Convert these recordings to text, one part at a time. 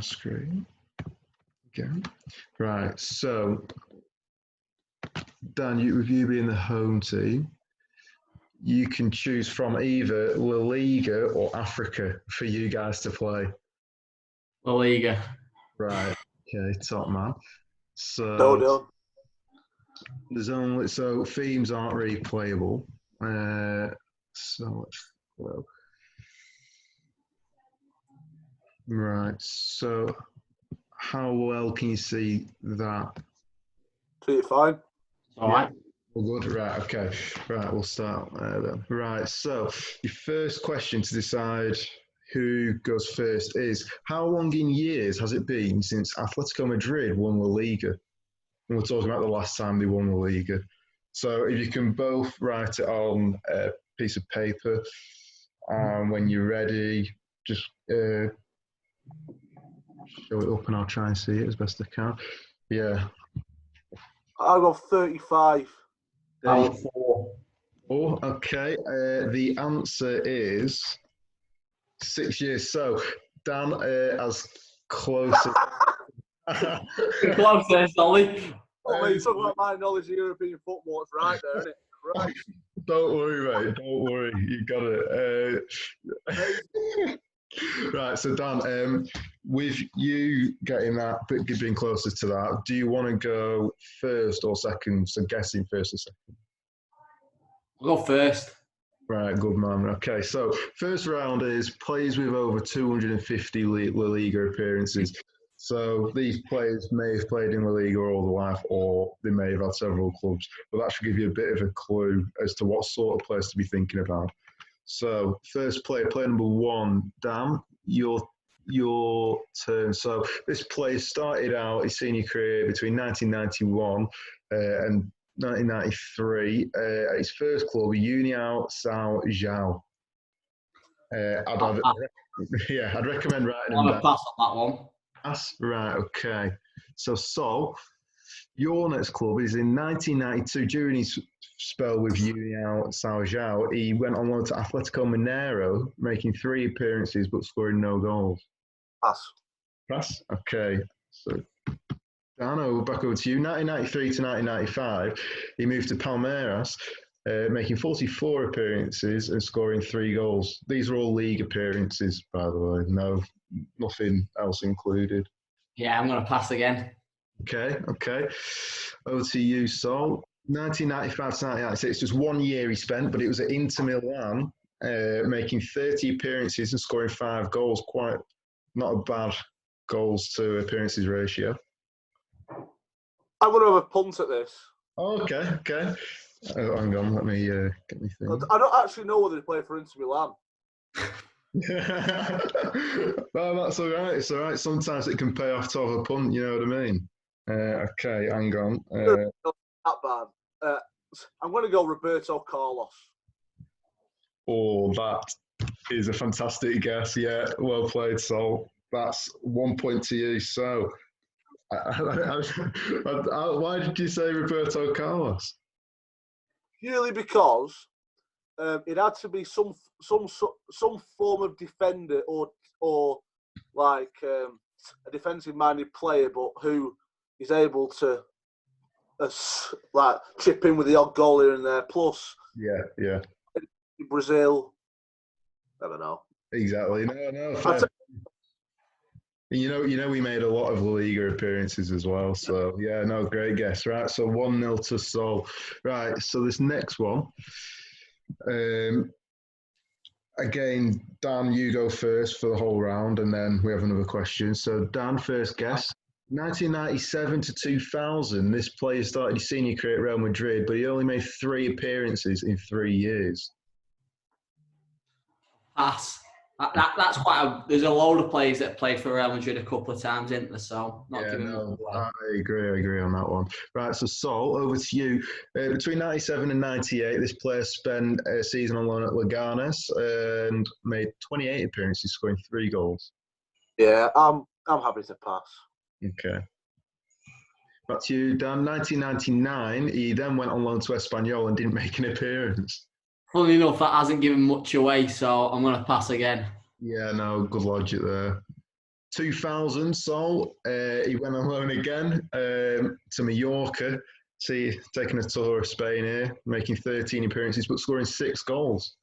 screen. Again. Right, so Dan, with you being the home team, you can choose from either La Liga or Africa for you guys to play. La Liga. Right, okay, top man. So No. there's only themes aren't really playable. So let's go. Right, so how well can you see that? See it fine. All right. Well, good. Right, okay. Right, we'll start there then. Right, so your first question to decide who goes first is, how long in years has it been since Atletico Madrid won La Liga? And we're talking about the last time they won La Liga. So if you can both write it on a piece of paper, when you're ready, just show it up and I'll try and see it as best I can. Yeah. I'll go 35. 34. Oh, okay. The answer is 6 years. So Dan, as close as Closer, Solly. Oh, mate, you talk about my knowledge of European football. It's right there, isn't it? Right. Don't worry, mate. Don't worry. You got it. Right. So Dan, with you getting that, being closer to that, do you want to go first or second? So guessing first or second. I'll go first. Right, good man. Okay, so first round is players with over 250 La Liga appearances. So these players may have played in La Liga all their life, or they may have had several clubs. But that should give you a bit of a clue as to what sort of players to be thinking about. So first player number one, Dan, your turn. So this player started out his senior career between 1991 and 1993 at his first club, União São João. I'd recommend writing them down. I'm a pass on that one. Pass? Right, okay. So your next club is in 1992. During his spell with União São João, he went on loan to Atletico Mineiro, making 3 appearances but scoring no goals. Pass? Okay. So Dan, back over to you. 1993 to 1995, he moved to Palmeiras, making 44 appearances and scoring 3 goals. These are all league appearances, by the way. No, nothing else included. Yeah, I'm going to pass again. Okay. Over to you, Sol. 1995 to 1996, just 1 year he spent, but it was at Inter Milan, making 30 appearances and scoring 5 goals. Quite not a bad goals to appearances ratio. I'm going to have a punt at this. Oh, okay. Oh, hang on, let me get me thing. I don't actually know whether they play for Inter Milan. No, that's all right. It's all right. Sometimes it can pay off to have a punt, you know what I mean? Okay, hang on. Not that bad. I'm going to go Roberto Carlos. Oh, that is a fantastic guess. Yeah, well played, Sol. That's 1 point to you. So, why did you say Roberto Carlos? Purely because it had to be some form of defender or like a defensive-minded player, but who is able to like chip in with the odd goal here and there. Plus, yeah, Brazil. I don't know. Exactly. No. Fair. You know, we made a lot of La Liga appearances as well. So, yeah, no, great guess. Right, so 1-0 to Sol. Right, so this next one. Again, Dan, you go first for the whole round, and then we have another question. So, Dan, first guess. 1997 to 2000, this player started his senior career at Real Madrid, but he only made 3 appearances in 3 years. Pass. That's there's a load of players that played for Real Madrid a couple of times, isn't there? So, I agree on that one. Right, so Sol, over to you. Between 97 and 98, this player spent a season on loan at Leganes and made 28 appearances, scoring 3 goals. Yeah, I'm happy to pass. Okay. Back to you, Dan. 1999, he then went on loan to Espanyol and didn't make an appearance. Funny enough, that hasn't given much away, so I'm going to pass again. Yeah, no, good logic there. 2000, Sol, he went on loan again to Mallorca. See, taking a tour of Spain here, making 13 appearances, but scoring 6 goals.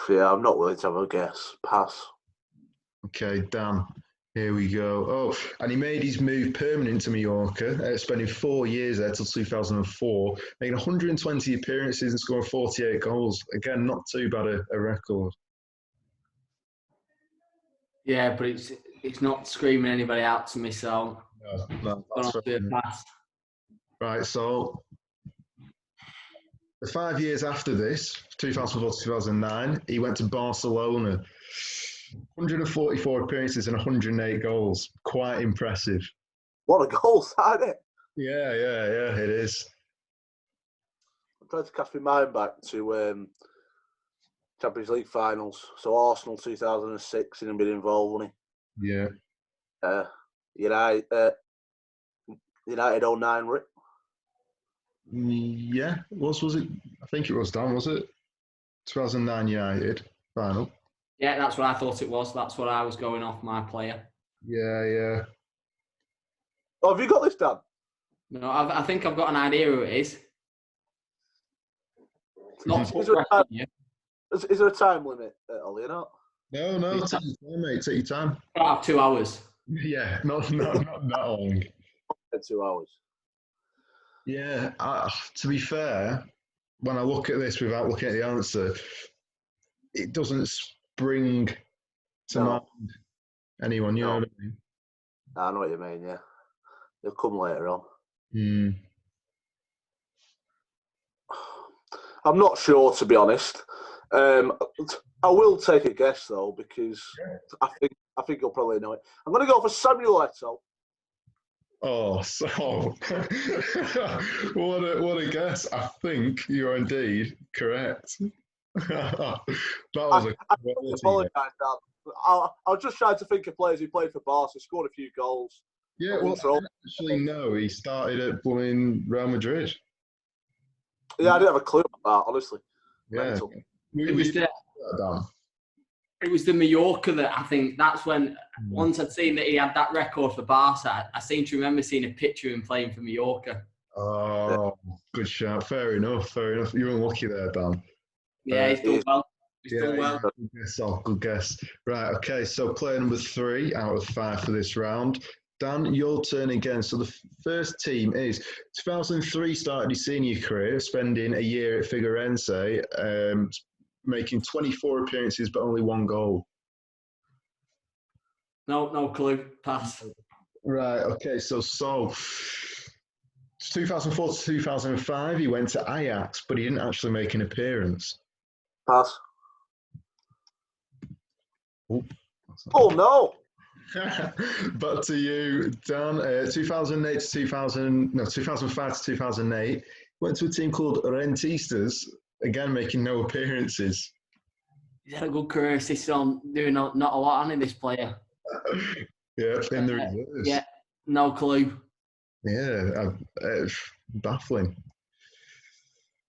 Yeah, I'm not willing to have a guess. Pass. Okay, Dan, here we go. Oh, and he made his move permanent to Mallorca, spending 4 years there till 2004, making 120 appearances and scoring 48 goals. Again, not too bad a record. Yeah, but it's not screaming anybody out to me, so No, gonna have to do a pass. Right, so the 5 years after this, 2004 to 2009, he went to Barcelona. 144 appearances and 108 goals. Quite impressive. What a goal, isn't it? Yeah, it is. I'm trying to cast my mind back to Champions League finals. So Arsenal 2006, and been involved, wasn't he? Yeah. United 09, Rick. Yeah, was it? I think it was Dan, was it? 2009 United final. Yeah, that's what I thought it was. That's what I was going off my player. Yeah. Oh, have you got this, Dan? No, I think I've got an idea who it is. Is there a time limit, Ollie, or not? No, take your time, mate. Take your time. About 2 hours. Yeah, not that long. 2 hours. Yeah, to be fair, when I look at this without looking at the answer, it doesn't spring to mind anyone, you know what I mean? I know what you mean, yeah. They'll come later on. I'm not sure, to be honest. I will take a guess, though, because I think you'll probably know it. I'm going to go for Samuel Eto'o. Oh, so what a guess! I think you're indeed correct. That was I apologise, Dan. I was just trying to think of players who played for Barca, scored a few goals. Yeah, well, actually, no, he started at blooming Real Madrid. Yeah, I didn't have a clue about that, honestly. Yeah, it was the Mallorca that I think that's when, once I'd seen that he had that record for Barca, I seem to remember seeing a picture of him playing for Mallorca. Oh, good shout. Fair enough. You're unlucky there, Dan. Yeah, he's done well. Good guess. Right, okay, so player number 3 out of 5 for this round. Dan, your turn again. So the first team is 2003 started his senior career, spending a year at Figueirense, making 24 appearances but only 1 goal. No clue. Pass. Right, okay, so 2004 to 2005, he went to Ajax, but he didn't actually make an appearance. Pass. Oh, no! Back to you, Dan. 2005 to 2008, went to a team called Rentistas, again making no appearances. He's had a good career season, doing not a lot on in this player. Yeah, in the reserves. Yeah, no clue. Yeah, baffling.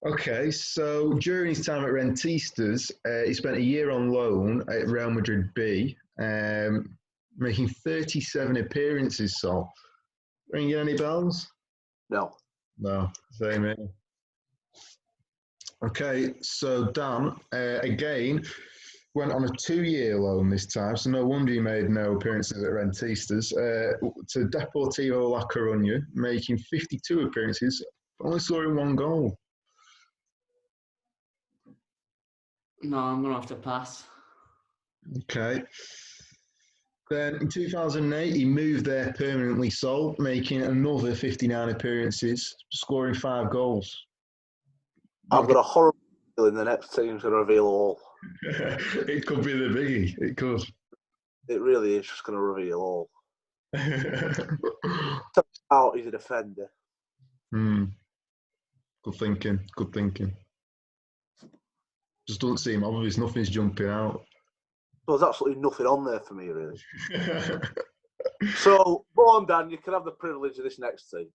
Okay, so during his time at Rentistas, he spent a year on loan at Real Madrid B, making 37 appearances. So, ringing any bells? No, same here. Okay, so Dan, again, went on a 2-year loan this time, so no wonder he made no appearances at Rentistas, to Deportivo La Coruña, making 52 appearances, only scoring 1 goal. No, I'm going to have to pass. Okay. Then in 2008, he moved there permanently, Sol, making another 59 appearances, scoring 5 goals. I've got a horrible feeling the next team's going to reveal all. It could be the biggie. It could. It really is just going to reveal all. Out, he's a defender. Good thinking. Just doesn't seem obvious. Nothing's jumping out. Well, there's absolutely nothing on there for me, really. So, go on, Dan. You can have the privilege of this next team.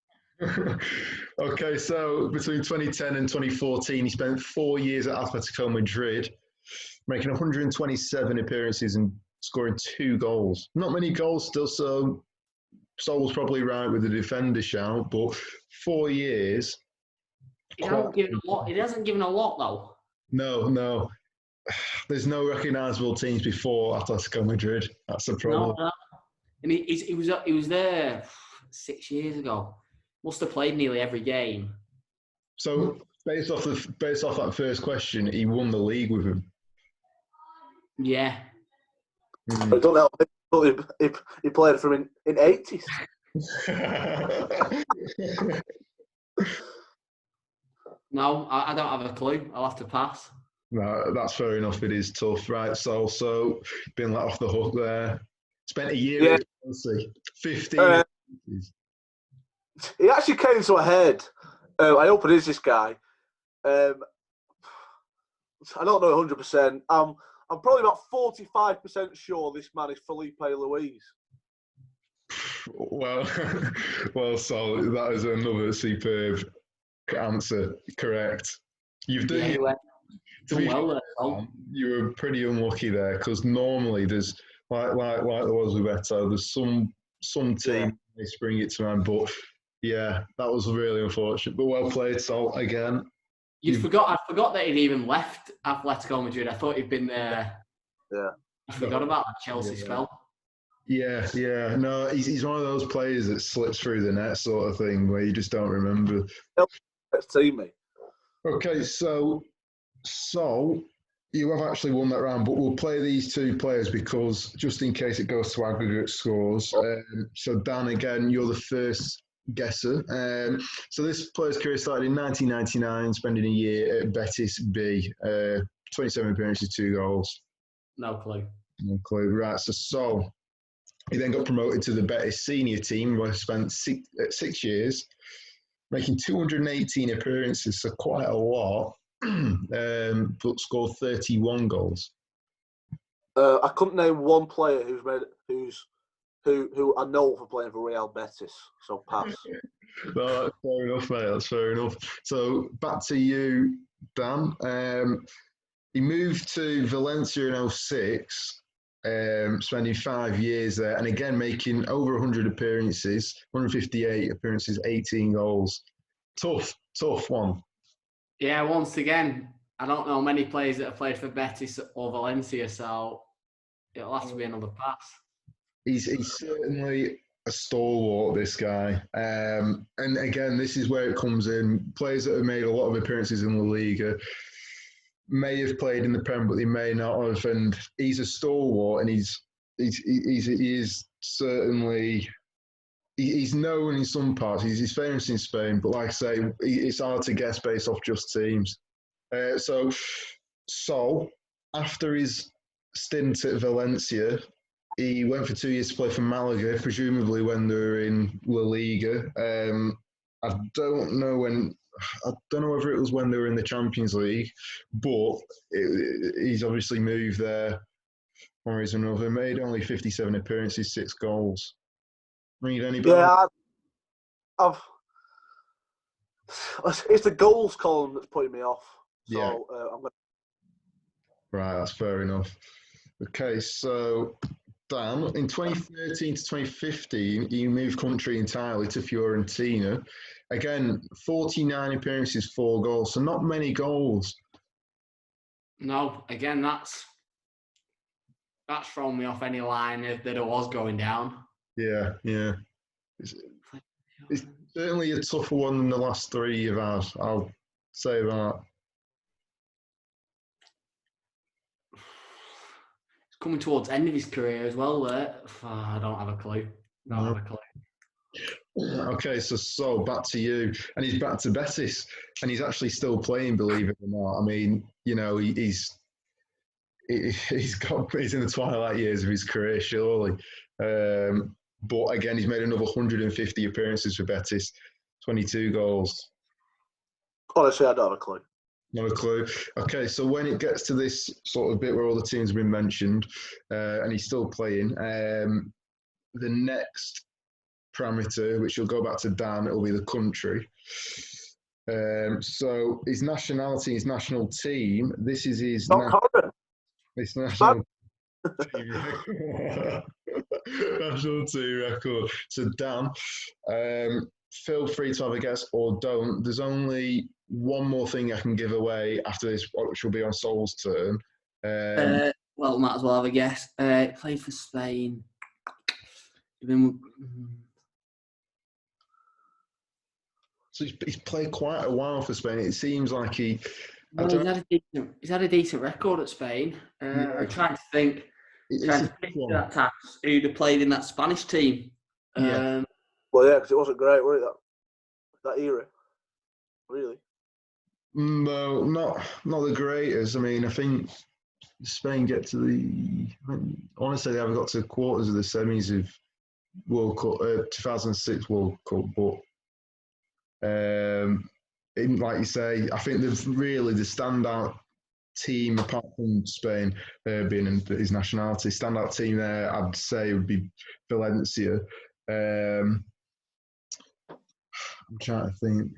Okay, so between 2010 and 2014, he spent 4 years at Atletico Madrid, making 127 appearances and scoring 2 goals. Not many goals still, so Sol was probably right with the defender shout, but 4 years. He hasn't given a lot though. No. There's no recognisable teams before Atletico Madrid. That's the problem. No. And he was there 6 years ago. Must have played nearly every game. So based off that first question, he won the league with him. Yeah. I don't know. He played for him in 80s. No, I don't have a clue. I'll have to pass. No, that's fair enough. It is tough, right? So been let off the hook there. Spent a year at Chelsea. 15. He actually came to a head. I hope it is this guy. I don't know 100%. I'm probably about 45% sure this man is Felipe Luis. Well, Sol, that is another superb answer. Correct. You've done you were pretty unlucky there because normally there's like there was with Beto, there's some team they spring it to mind, but yeah, that was really unfortunate. But well played, Sol, again. I forgot that he'd even left Atletico Madrid. I thought he'd been there. Yeah. I forgot about that Chelsea spell. Yeah. No, he's one of those players that slips through the net sort of thing where you just don't remember. Let's see me. Okay, so you have actually won that round, but we'll play these 2 players because just in case it goes to aggregate scores. So Dan, again, you're the first guesser. So this player's career started in 1999, spending a year at Betis B. 27 appearances, 2 goals. No clue. Right, so he then got promoted to the Betis senior team where he spent 6 years, making 218 appearances, so quite a lot, but scored 31 goals. I couldn't name one player who I know for playing for Real Betis, so pass. No, that's fair enough, mate. That's fair enough. So back to you, Dan. He moved to Valencia in 2006, spending 5 years there, and again making over 100 appearances, 158 appearances, 18 goals. Tough one. Yeah, once again, I don't know many players that have played for Betis or Valencia, so it'll have to be another pass. He's certainly a stalwart, this guy. And again, this is where it comes in. Players that have made a lot of appearances in La Liga may have played in the Prem, but they may not have. And he's a stalwart, and he is certainly. He's known in some parts. He's famous in Spain, but like I say, it's hard to guess based off just teams. So after his stint at Valencia, he went for 2 years to play for Malaga, presumably when they were in La Liga. I don't know whether it was when they were in the Champions League, but he's obviously moved there one reason or another. Made only 57 appearances, 6 goals. Read anybody? Yeah, it's the goals column that's putting me off. So Yeah. I'm going. Right, that's fair enough. Okay, so Dan, in 2013 to 2015, he moved country entirely to Fiorentina. Again, 49 appearances, 4 goals, so not many goals. No, again, that's thrown me off any line that it was going down. Yeah. It's certainly a tougher one than the last 3 you've had. I'll say that. It's coming towards the end of his career as well. I don't have a clue. Okay, so back to you, and he's back to Betis, and he's actually still playing, believe it or not. I mean, he's in the twilight years of his career, surely. But again, he's made another 150 appearances for Betis, 22 goals. Honestly, I don't have a clue. No clue. Okay, so when it gets to this sort of bit where all the teams have been mentioned, and he's still playing, the next parameter, which will go back to Dan, it'll be the country. So his nationality, his national team, this is his... Not current. It's national team record. National team record. So Dan, feel free to have a guess or don't. There's only one more thing I can give away after this, which will be on Sol's turn. Well, might as well have a guess. Played for Spain. So he's played quite a while for Spain. It seems like he's had a decent record at Spain. I'm trying to think. That time who'd have played in that Spanish team. Yeah. Well, yeah, because it wasn't great, was it? That era, really. No, not the greatest. I mean, I think Spain get to the. I want to say they haven't got to the quarters of the semis of World Cup, 2006 World Cup, but like you say, I think they've really the standout team apart from Spain being in his nationality. Standout team there, I'd say, would be Valencia. I'm trying to think.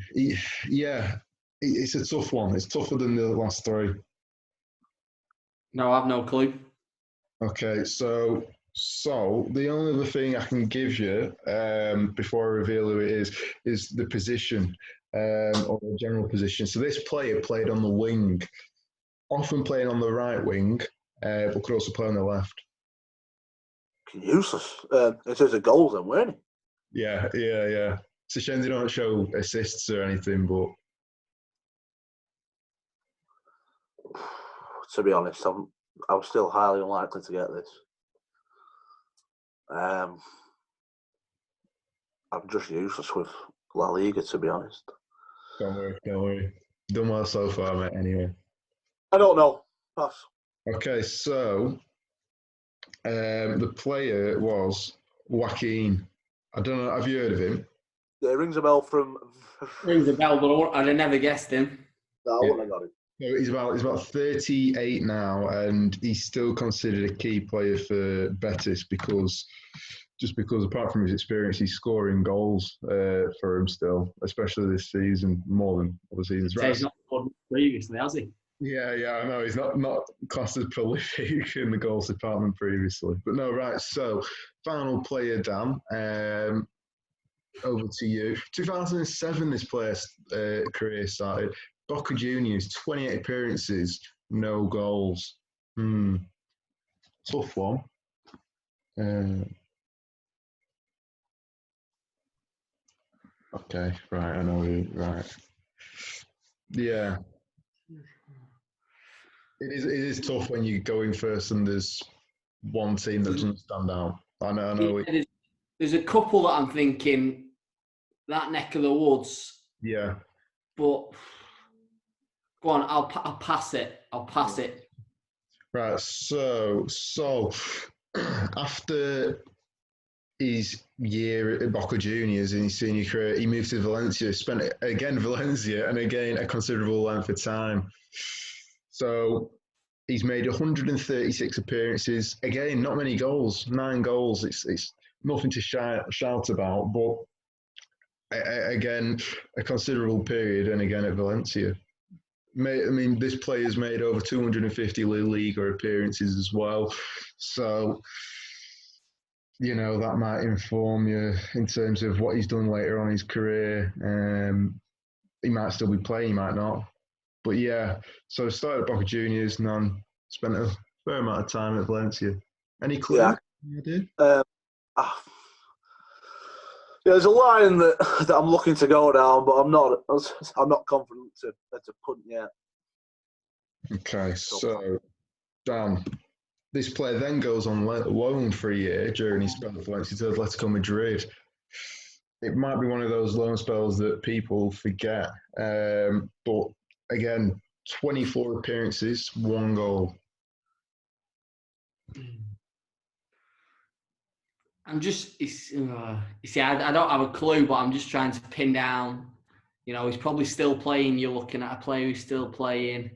It's a tough one. It's tougher than the last three. No, I have no clue. Okay, so the only other thing I can give you before I reveal who it is the position or the general position. So this player played on the wing, often playing on the right wing, but could also play on the left. Useless. In terms of goals, then, weren't he? Yeah. It's a shame they don't show assists or anything, but to be honest, I'm still highly unlikely to get this. I'm just useless with La Liga, to be honest. Don't worry. Done well so far, mate, anyway. I don't know. Pass. Okay, so the player was Joaquin. I don't know, have you heard of him? Yeah, it rings a bell from... Rings a bell, but I'd have never guessed him. No, I wouldn't have got it. So he's about 38 now, and he's still considered a key player for Betis because apart from his experience, he's scoring goals for him still, especially this season, more than other seasons. Right. He's not scored previously, has he? Yeah, I know. He's not classed as prolific in the goals department previously. But no, right, so final player, Dan, over to you. 2007, this player's career started. Boca Juniors, 28 appearances, no goals. Tough one. Okay, right, I know who, right. Yeah. It is tough when you're going first and there's one team that doesn't stand out. I know. Yeah, there's a couple that I'm thinking that neck of the woods. Yeah. But go on, I'll pass it. Right. So after his year at Boca Juniors in his senior career, he moved to Valencia. Spent again Valencia and again a considerable length of time. So he's made 136 appearances. Again, not many goals, 9 goals. It's nothing to shout about, but again, a considerable period, and again at Valencia. I mean, this player's made over 250 La Liga appearances as well. So, that might inform you in terms of what he's done later on in his career. He might still be playing, he might not. But yeah, so started at Boca Juniors and then spent a fair amount of time at Valencia. Any clue? Yeah. You did? There's a line that I'm looking to go down, but I'm not confident to punt yet. Okay, so Dan, this player then goes on loan for a year during his spell at Valencia to Atletico Madrid. It might be one of those loan spells that people forget, but again, 24 appearances, 1 goal. I'm just, you see, I don't have a clue, but I'm just trying to pin down. He's probably still playing. You're looking at a player who's still playing.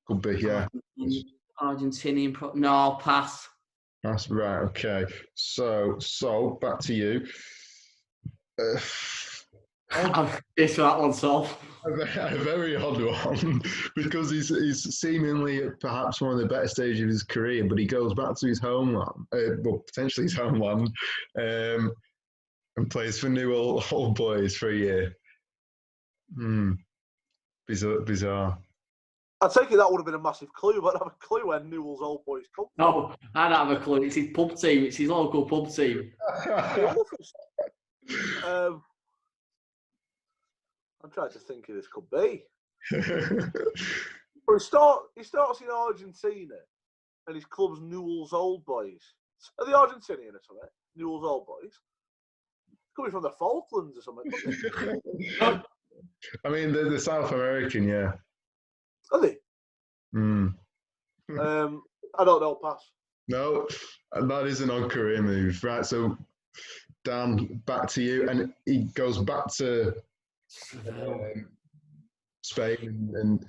Could be, yeah. Argentinian. No, pass. That's right. Okay. So back to you. It's that one, Sol. A very odd one because he's seemingly at perhaps one of the better stages of his career, but he goes back to his homeland, well, potentially his homeland, and plays for New Old Boys for a year. Bizarre. I take it that would have been a massive clue, but I don't have a clue where Newell's Old Boys come from. No, I don't have a clue. It's his pub team. It's his local pub team. I'm trying to think who this could be. But he starts in Argentina, and his club's Newell's Old Boys. Are they Argentinian or something? Newell's Old Boys? Coming from the Falklands or something. I mean, they're South American, yeah. Are they? I don't know, pass. No, that is an odd career move. Right, so Dan, back to you. And he goes back to Spain and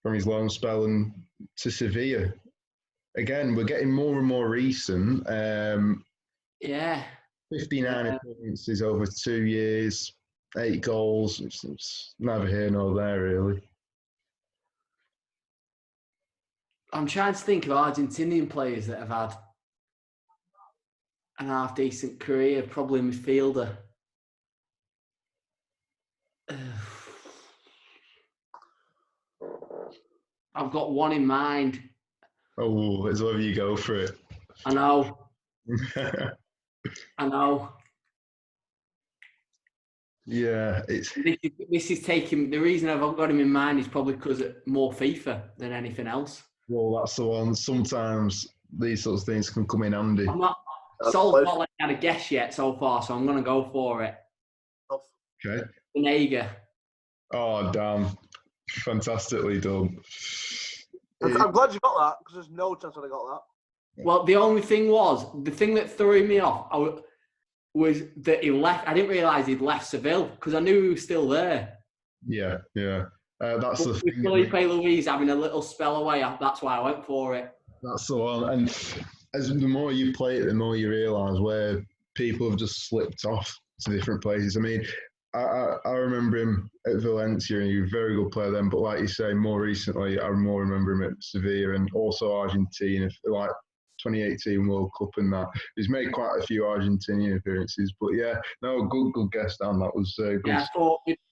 from his loan spell and to Sevilla. Again, we're getting more and more recent. 59 appearances over 2 years, 8 goals. It's neither here nor there, really. I'm trying to think of Argentinian players that have had an half-decent career, probably midfielder. I've got one in mind. Oh, as whether you go for it. I know. I know. Yeah, this is taking. The reason I've got him in mind is probably because more FIFA than anything else. Well, that's the one. Sometimes these sorts of things can come in handy. Sol's not had a guess yet so far, so I'm going to go for it. Okay. Benega. Oh, damn. Fantastically done. I'm glad you got that, because there's no chance I got that. Well, the thing that threw me off was that he left. I didn't realise he'd left Seville, because I knew he was still there. Yeah. That's the thing. Felipe Luis having a little spell away, that's why I went for it. That's the one. And as the more you play it, the more you realise where people have just slipped off to different places. I mean, I remember him at Valencia, and he was a very good player then. But like you say, more recently, I more remember him at Sevilla and also Argentina, like 2018 World Cup and that. He's made quite a few Argentinian appearances. But yeah, no, good guess, Dan. That was good. Yeah,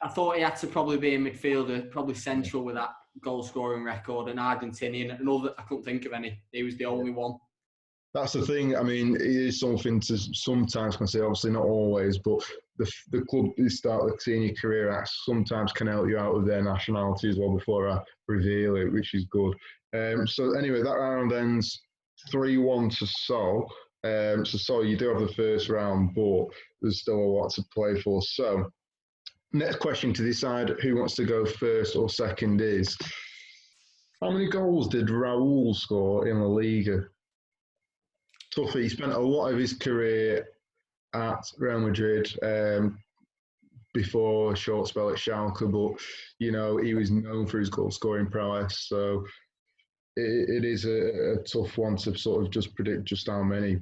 I thought he had to probably be a midfielder, probably central with that goal scoring record, and Argentinian. Another, I couldn't think of any. He was the only one. That's the thing. I mean, it is something to sometimes consider. Obviously, not always, but the club you start the senior career at sometimes can help you out with their nationality as well before I reveal it, which is good. So anyway, that round ends 3-1 to Sol. So Sol, you do have the first round, but there's still a lot to play for. So next question to decide who wants to go first or second is, how many goals did Raul score in La Liga? Toughy. He spent a lot of his career at Real Madrid before a short spell at Schalke, but you know he was known for his goal scoring prowess. So it is a tough one to sort of just predict just how many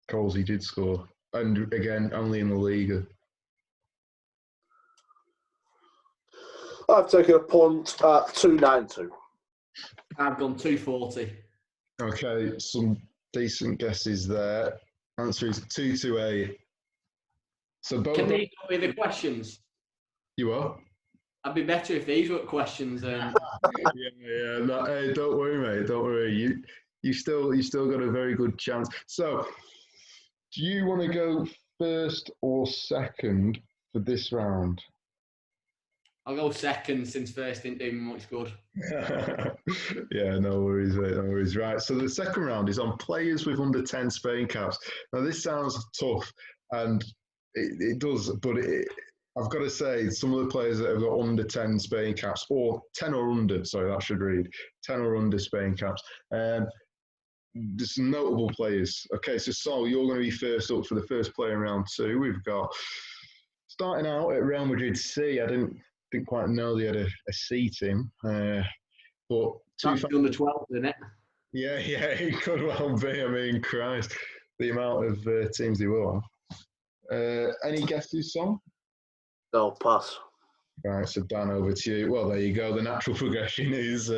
goals he did score, and again only in the Liga. I've taken a punt at 292. I've gone 240. Okay, some decent guesses there. Answer is 228. So both. Can these be the questions? You are? I'd be better if these were questions. Yeah. No, hey, don't worry, mate. Don't worry. You still got a very good chance. So, do you want to go first or second for this round? I'll go second, since first didn't do much good. Yeah, no worries, mate, no worries. Right, so the second round is on players with under 10 Spain caps. Now, this sounds tough, and it does, but I've got to say, some of the players that have got under 10 Spain caps, or 10 or under, sorry, that should read, 10 or under Spain caps. There's some notable players. Okay, so Sol, you're going to be first up for the first player in round 2. We've got, starting out at Real Madrid C, I didn't quite know they had a C team, but That's under 12, isn't it? Yeah, it could well be. I mean, Christ, the amount of teams they will Any guesses, Tom? No, pass. Right, so Dan, over to you. Well, there you go. The natural progression is.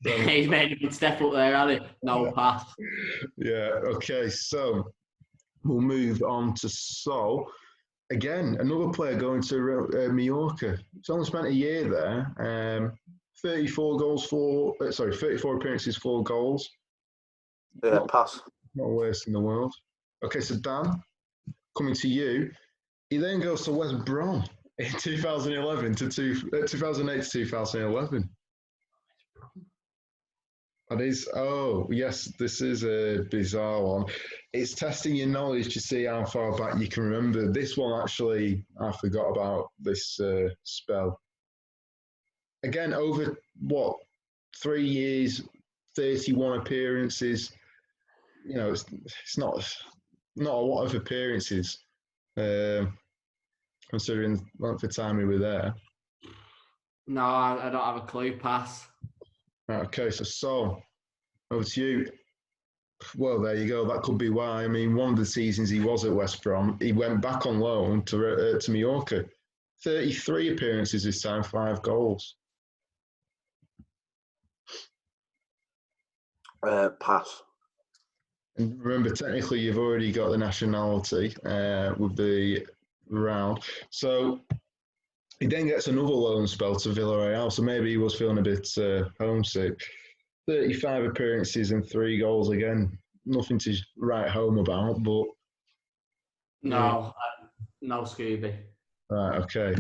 He's made a good step up there, hasn't he? No pass. Yeah. Okay. So we'll move on to Sol. Again, another player going to Mallorca. He's only spent a year there. 34 appearances, 4 goals. Yeah, pass. Not worst in the world. Okay, so Dan, coming to you. He then goes to West Brom in 2008 to 2011. That is, oh, yes, this is a bizarre one. It's testing your knowledge to see how far back you can remember. This one, actually, I forgot about this spell. Again, over, 3 years, 31 appearances. You know, it's not a lot of appearances, considering the length of time we were there. No, I don't have a clue. Pass. Right, okay, so over to you. Well, there you go. That could be why. I mean, one of the seasons he was at West Brom, he went back on loan to Mallorca. 33 appearances this time, 5 goals. Pass. And remember, technically, you've already got the nationality with the round. So he then gets another loan spell to Villarreal. So maybe he was feeling a bit homesick. 35 appearances and 3 goals again. Nothing to write home about, but No, no Scooby. right, okay.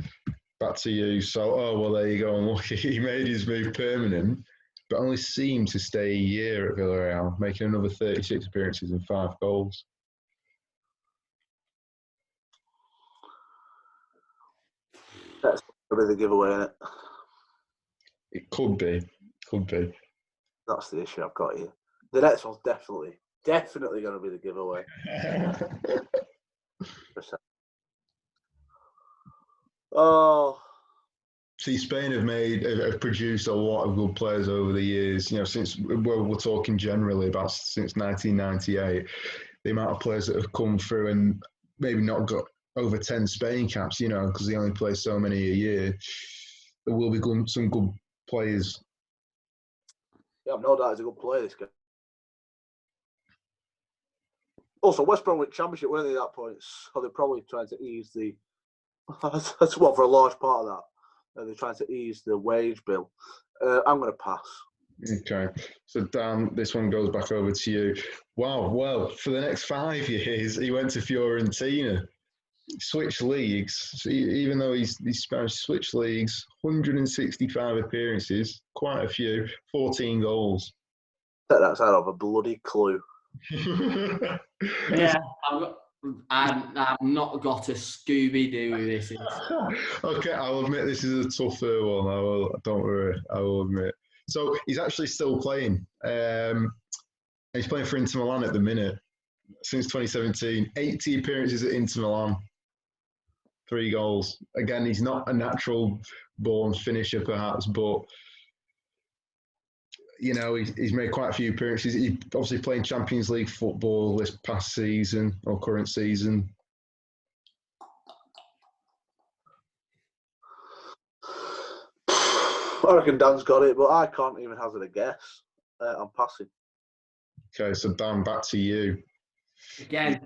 Back to you. So, well, there you go. Unlucky. He made his move permanent, but only seemed to stay a year at Villarreal, making another 36 appearances and 5 goals. That's probably the giveaway, isn't it? It could be. Could be. That's the issue I've got here. The next one's definitely going to be the giveaway. Oh. See, Spain have produced a lot of good players over the years. You know, since we're talking generally about since 1998, the amount of players that have come through and maybe not got over 10 Spain caps. You know, because they only play so many a year. There will be some good players. Yeah, I've no doubt he's a good player, this guy. Also, West Bromwich Championship, weren't they, at that point? So they're probably trying to ease the... That's what, for a large part of that. They're trying to ease the wage bill. I'm going to pass. Okay. So, Dan, this one goes back over to you. Wow. Well, for the next 5 years, he went to Fiorentina. Switched leagues. So even though he's Spanish, switched leagues, 165 appearances, quite a few, 14 goals. That's out of a bloody clue. Yeah, I've not got a Scooby-Doo with this. Okay, I'll admit this is a tougher one. Don't worry, I will admit. So he's actually still playing. He's playing for Inter Milan at the minute since 2017. 80 appearances at Inter Milan, 3 goals. Again, he's not a natural-born finisher, perhaps, but you know, he's made quite a few appearances. He's obviously playing Champions League football this past season or current season. I reckon Dan's got it, but I can't even hazard a guess. I'm passing. Okay, so Dan, back to you. Again,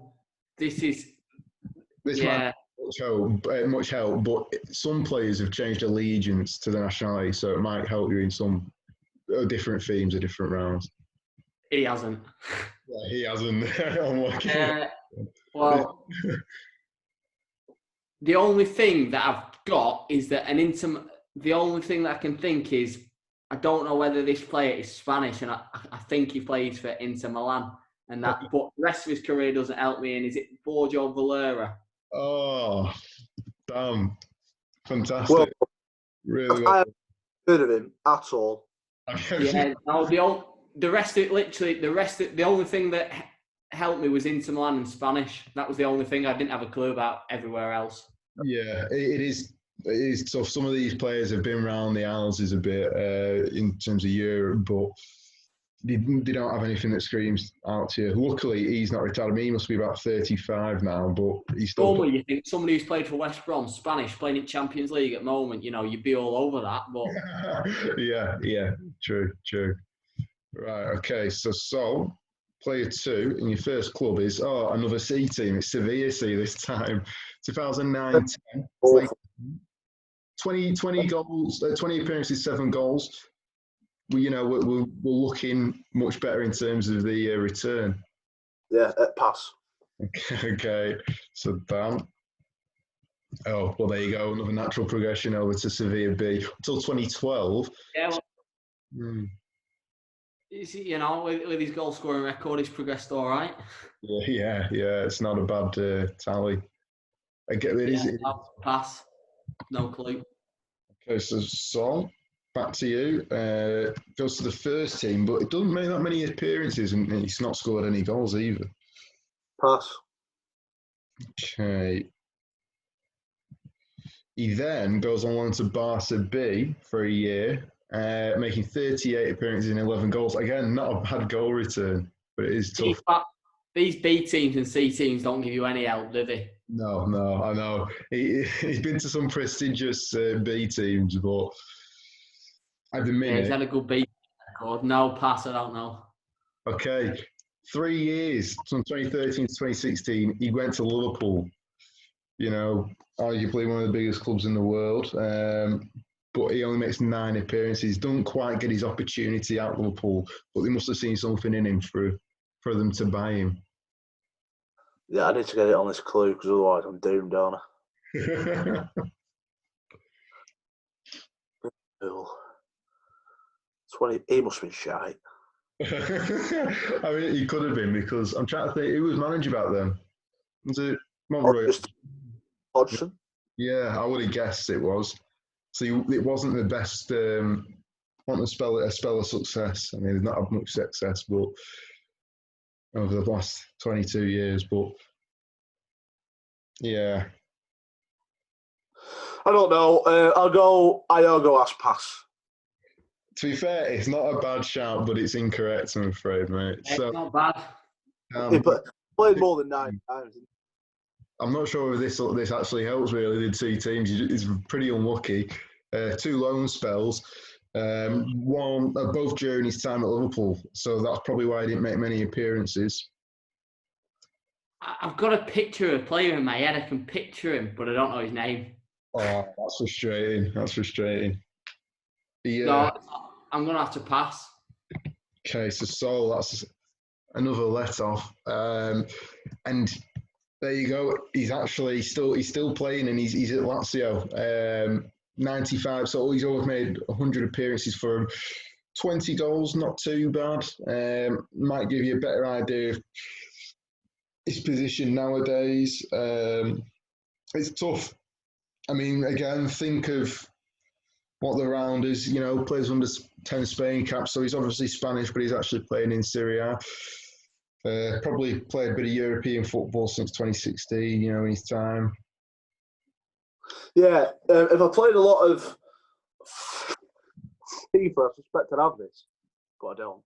this might much help, but some players have changed allegiance to the nationality, so it might help you in some different themes or different rounds. He hasn't. Yeah, he hasn't. Well, the only thing that I've got is that the only thing that I can think is I don't know whether this player is Spanish, and I think he plays for Inter Milan, and that. But the rest of his career doesn't help me. And is it Borja Valera? Oh, damn! Fantastic. Well, really well. I haven't heard of him at all. Yeah, no, the only thing that helped me was Inter Milan and Spanish. That was the only thing. I didn't have a clue about everywhere else. Yeah, it is tough. Some of these players have been around the houses a bit in terms of Europe, but they don't have anything that screams out to you. Luckily, he's not retired. I mean, he must be about 35 now, but he's still. Normally, you think somebody who's played for West Brom, Spanish, playing in Champions League at the moment, you'd be all over that. But yeah, true. Right, okay. So player 2 in your first club is another C team. It's Sevilla C this time. 2009-10. 20 goals, 20 appearances, 7 goals. We're looking much better in terms of the return. Yeah, pass. Okay, so Dan. Oh, well, there you go. Another natural progression over to Sevilla B until 2012. Yeah, well, with his goal scoring record, he's progressed all right. Yeah. It's not a bad tally. I get it. Pass. No clue. Okay, so back to you. Goes to the first team, but it doesn't make that many appearances, and he's not scored any goals either. Pass. Okay. He then goes on loan to Barca B for a year, making 38 appearances and 11 goals. Again, not a bad goal return, but it is tough. These B teams and C teams don't give you any help, do they? No, I know. He's been to some prestigious B teams, but at the minute... he's had a good B record. No, pass, I don't know. Okay, 3 years, from 2013 to 2016, he went to Liverpool. Arguably one of the biggest clubs in the world. But he only makes 9 appearances. Doesn't quite get his opportunity at Liverpool, but they must have seen something in him for them to buy him. Yeah, I need to get it on this clue because otherwise I'm doomed, don't I? 20. He must have been shite. I mean, he could have been because I'm trying to think who was manager back then. Was it Hodgson? Yeah, I would have guessed it was. So it wasn't the best. Want to spell a success. I mean, they've not had much success, but over the last 22 years. But yeah, I don't know. I'll go ask pass. To be fair, it's not a bad shout, but it's incorrect, I'm afraid, mate. It's not bad. He played more than 9 times. I'm not sure if this actually helps, really, the 2 teams. He's pretty unlucky. 2 loan spells, both during his time at Liverpool. So that's probably why he didn't make many appearances. I've got a picture of a player in my head. I can picture him, but I don't know his name. Oh, that's frustrating. Yeah. No, I'm going to have to pass. Okay, so that's another let-off. And there you go. He's actually still playing, and he's at Lazio. 95, so he's always made 100 appearances for him. 20 goals, not too bad. Might give you a better idea of his position nowadays. It's tough. I mean, again, think of what the round is. Plays under 10 Spain caps, so he's obviously Spanish, but he's actually playing in Serie A. Probably played a bit of European football since 2016, in his time. Yeah, if I played a lot of FIFA, I suspect I'd have this, but I don't.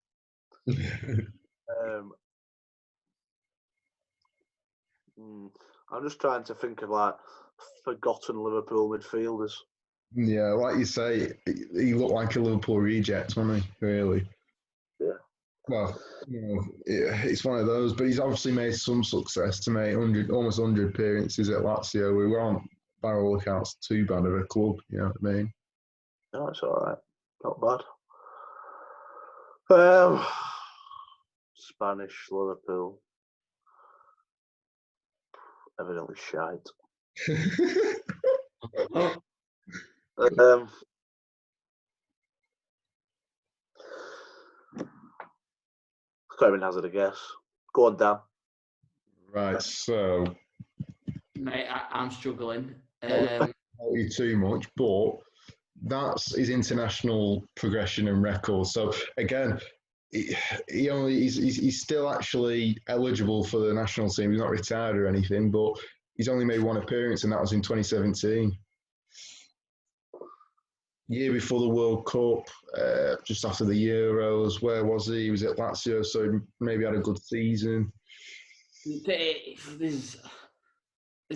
I'm just trying to think of forgotten Liverpool midfielders. Yeah, like you say, he looked like a Liverpool reject, wasn't he? Really? Yeah. Well, it's one of those, but he's obviously made some success to make almost 100 appearances at Lazio. We weren't, by all accounts, too bad of a club, you know what I mean? No, it's all right. Not bad. Spanish, Liverpool. Evidently shite. Can't even hazard a guess. Go on, Dan. Right, so... Mate, I'm struggling. Not you too much, but that's his international progression and record. So, again, he's still actually eligible for the national team. He's not retired or anything, but he's only made 1 appearance, and that was in 2017. year before the World Cup, just after the Euros. Where was he? He was at Lazio, so he maybe had a good season. There's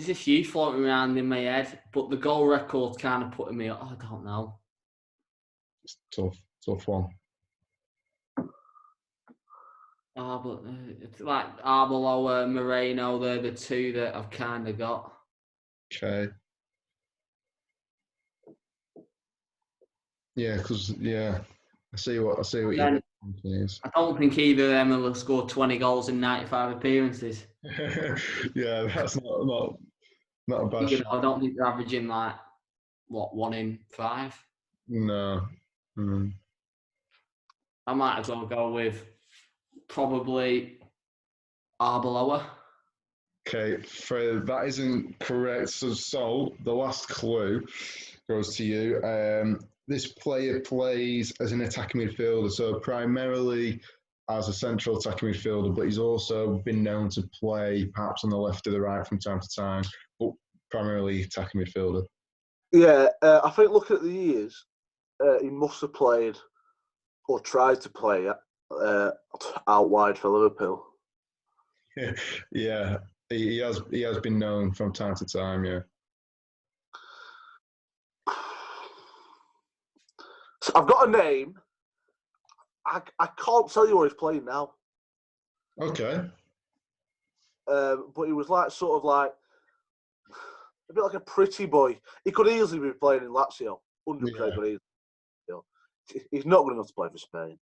a few floating around in my head, but the goal record's kind of putting me. I don't know. It's tough one. But it's like Arbeloa, Moreno. They're the two that I've kind of got. Okay. Yeah, because I see what you is. I don't think either of them will have scored 20 goals in 95 appearances. Yeah, that's not a bad shot. I don't think they're averaging like 1 in 5. No. I might as well go with probably Arbeloa. Okay, Fred, that isn't correct. So the last clue goes to you. This player plays as an attacking midfielder, so primarily as a central attacking midfielder, but he's also been known to play perhaps on the left or the right from time to time, but primarily attacking midfielder. Yeah, I think looking at the years, he must have played or tried to play out wide for Liverpool. Yeah, he has been known from time to time. Yeah. So I've got a name. I can't tell you where he's playing now. Okay. But he was sort of like a bit like a pretty boy. He could easily be playing in Lazio, 100%. But he's not good enough to play for Spain.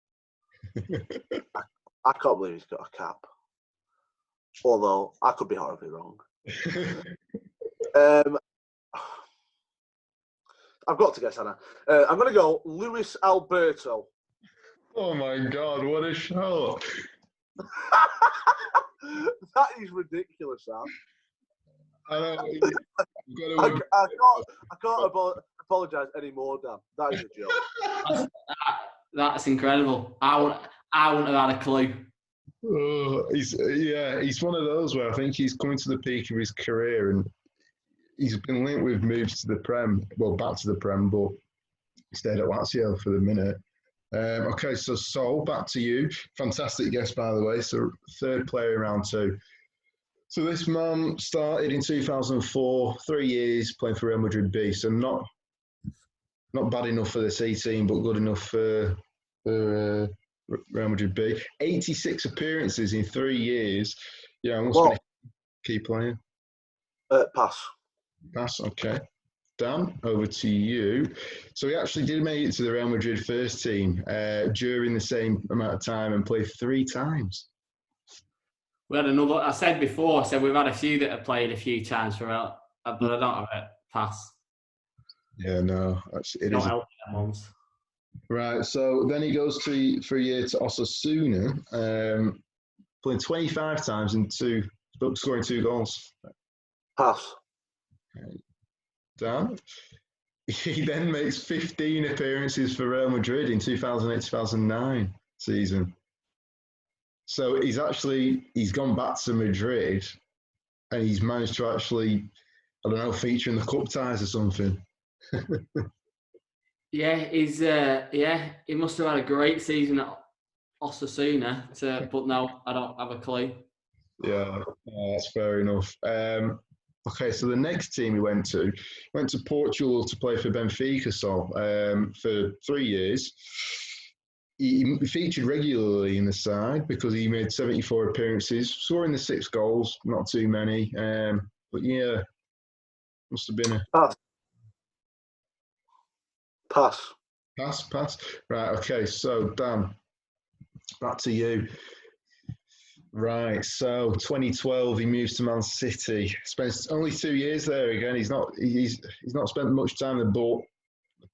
I can't believe he's got a cap. Although I could be horribly wrong. I've got to guess, Anna. I'm going to go Luis Alberto. Oh my God! What a shot! That is ridiculous, Sam. I can't apologise anymore, Dan. That is a joke. That's incredible. I wouldn't have had a clue. He's one of those where I think he's coming to the peak of his career, and he's been linked with moves to the Prem. Well, back to the Prem, but he stayed at Lazio for the minute. Okay, so back to you. Fantastic guess, by the way. So third player in round 2. So this man started in 2004, 3 years playing for Real Madrid B. So not bad enough for the C team, but good enough for Real Madrid B. 86 appearances in 3 years. Yeah, must be a key player. Pass. Pass, okay. Dan, over to you. So he actually did make it to the Real Madrid first team during the same amount of time and played 3 times. We had another. I said before. We've had a few that have played a few times for Real, but I don't have a pass. Yeah, no, it not is. helping them ones. Right, so then he goes for a year to Osasuna, playing 25 times and scoring 2 goals. Pass. Okay. Dan. He then makes 15 appearances for Real Madrid in 2008-2009 season. So he's gone back to Madrid and he's managed to actually, I don't know, feature in the cup ties or something. Yeah, he must have had a great season at Osasuna, but no, I don't have a clue. Yeah, that's fair enough. Okay, so the next team he went to Portugal to play for Benfica, for 3 years. He featured regularly in the side because he made 74 appearances, scoring the 6 goals, not too many. But yeah, must have been a pass. Pass. Right, okay, so Dan, back to you. Right, so 2012 he moves to Man City. Spends only 2 years there again. He's not spent much time there, but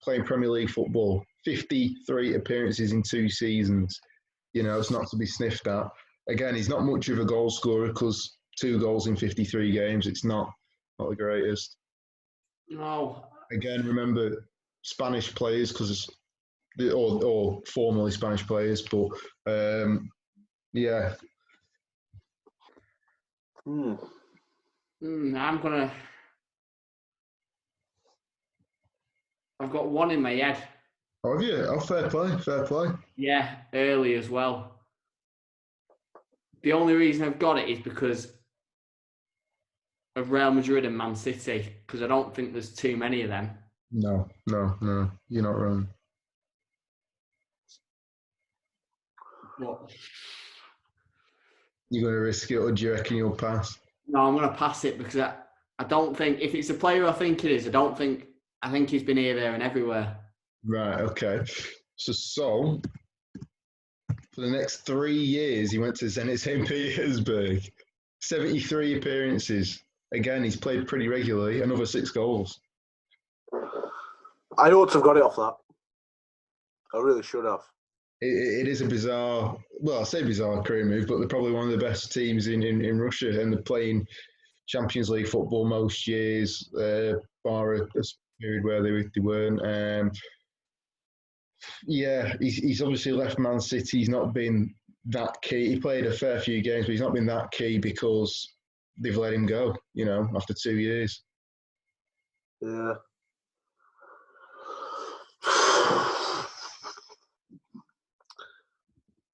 playing Premier League football. 53 appearances in 2 seasons. You know, it's not to be sniffed at. Again, he's not much of a goal scorer because 2 goals in 53 games. It's not the greatest. No. Again, remember Spanish players or formerly Spanish players, but yeah. I'm gonna. I've got one in my head. Oh, have you? Oh, fair play, fair play. Yeah, early as well. The only reason I've got it is because of Real Madrid and Man City, because I don't think there's too many of them. No, you're not wrong. But You're going to risk it, or do you reckon you'll pass? no, I'm going to pass it because I don't think, if it's a player I think it is, I think he's been here, there and everywhere. Right, okay. So for the next 3 years, he went to Zenit St. Petersburg. 73 appearances. Again, he's played pretty regularly. Another 6 goals. I ought to have got it off that. I really should have. It is a bizarre, well, I say bizarre career move, but they're probably one of the best teams in Russia, and they're playing Champions League football most years, bar a period where they weren't. Yeah, he's obviously left Man City. He's not been that key. He played a fair few games, but he's not been that key because they've let him go, after 2 years. Yeah.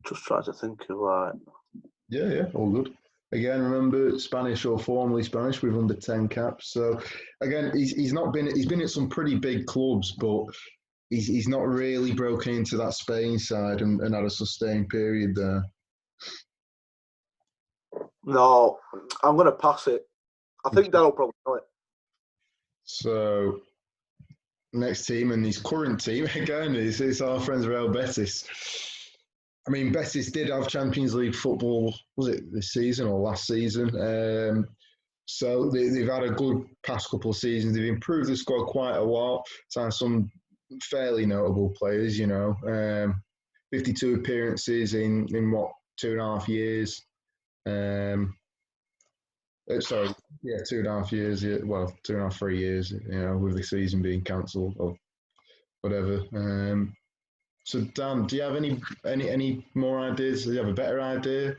Just trying to think of like. Yeah, all good. Again, remember, Spanish or formerly Spanish with under 10 caps. So again, he's been at some pretty big clubs, but he's not really broken into that Spain side and had a sustained period there. No, I'm going to pass it. I think that'll probably know it. So next team, and his current team again is our friends Real Betis. I mean, Betis did have Champions League football, was it this season or last season? So they've had a good past couple of seasons. They've improved the squad quite a lot. Signed some fairly notable players, 52 appearances in what, 2.5 years? 2.5 years. Yeah, well, 2.5, 3 years. With the season being cancelled or whatever. So Dan, do you have any more ideas? Do you have a better idea?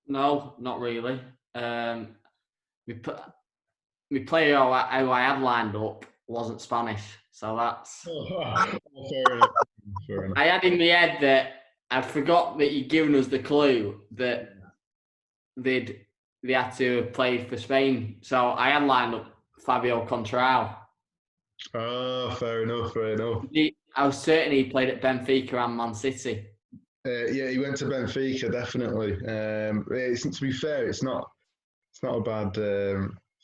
No, not really. My player who I had lined up wasn't Spanish, so that's. Fair enough. I had in my head that I forgot that you'd given us the clue that they had to have played for Spain, so I had lined up Fabio Contrao. Oh, fair enough. I was certain he played at Benfica and Man City. Yeah, he went to Benfica, definitely. To be fair, it's not a bad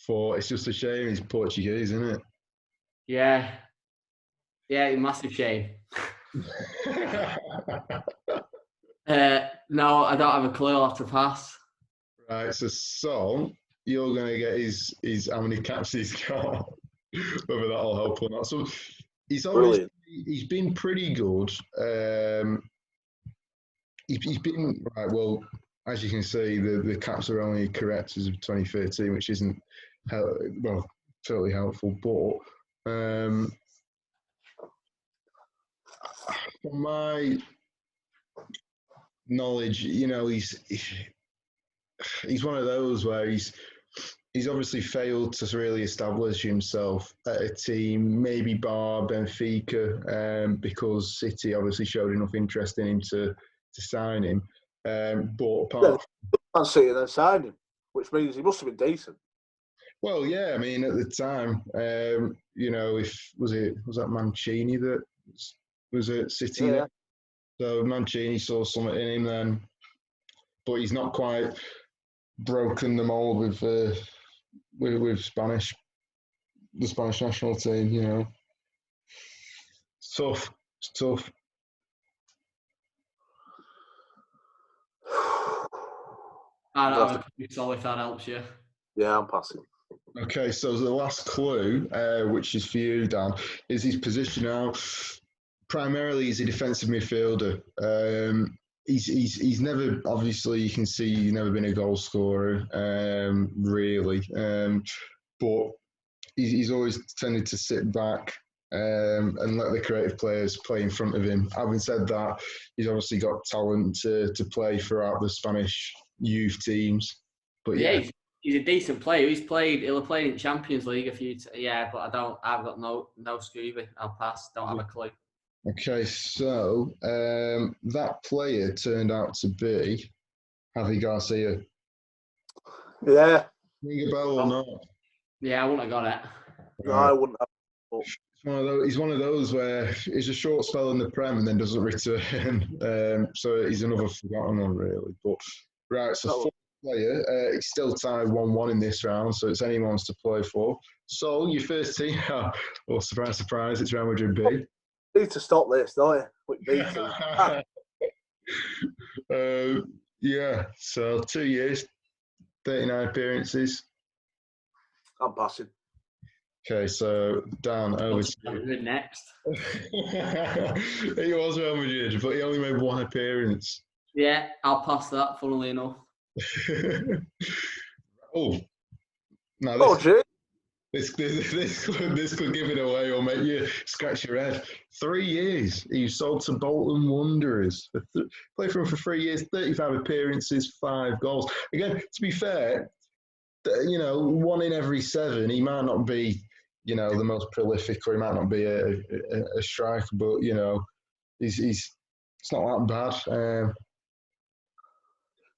thought. It's just a shame he's Portuguese, isn't it? Yeah, massive shame. No, I don't have a clue. I'll have to pass. Right, so you're going to get his how many caps he's got, whether that'll help or not. So he's been pretty good. He's been right. Well, as you can see, the caps are only correct as of 2013, which isn't totally helpful. But from my knowledge, he's one of those where he's obviously failed to really establish himself at a team, maybe bar Benfica, because City obviously showed enough interest in him to sign him. But apart from City, then signed him, which means he must have been decent. Well, yeah, I mean, at the time, if was that Mancini that was at City? Yeah. So Mancini saw something in him then, but he's not quite broken the mold with the Spanish national team. It's tough. I don't have a clue, if that helps you. Yeah, I'm passing. Okay, so the last clue, which is for you, Dan, is his position now. Primarily, he's a defensive midfielder. He's never, obviously, you can see he's never been a goal scorer, really. But he's always tended to sit back and let the creative players play in front of him. Having said that, he's obviously got talent to play throughout the Spanish youth teams. But yeah, He's a decent player. He'll have played in Champions League a few yeah, but I've got no Scooby. I'll pass. Don't have a clue. Okay, so that player turned out to be Javi Garcia. Yeah. Ring a bell or not? Yeah, I wouldn't have got it. No, I wouldn't have. He's one of those where he's a short spell in the Prem and then doesn't return. So he's another forgotten one, really. But right, so fourth player. It's still tied 1-1 in this round, so it's anyone's to play for. So your first team, well, surprise, surprise, it's Real Madrid B. You need to stop this, don't you? Yeah, so 2 years, 39 appearances. I'm passing. Okay, so Dan, over to you. Next. He was Real Madrid, but he only made one appearance. Yeah, I'll pass that, funnily enough. Oh. No, this could give it away or make you scratch your head. 3 years. He sold to Bolton Wanderers. Played for him for 3 years, 35 appearances, 5 goals. Again, to be fair, 1 in every 7. He might not be, the most prolific, or he might not be a striker, but it's not that bad.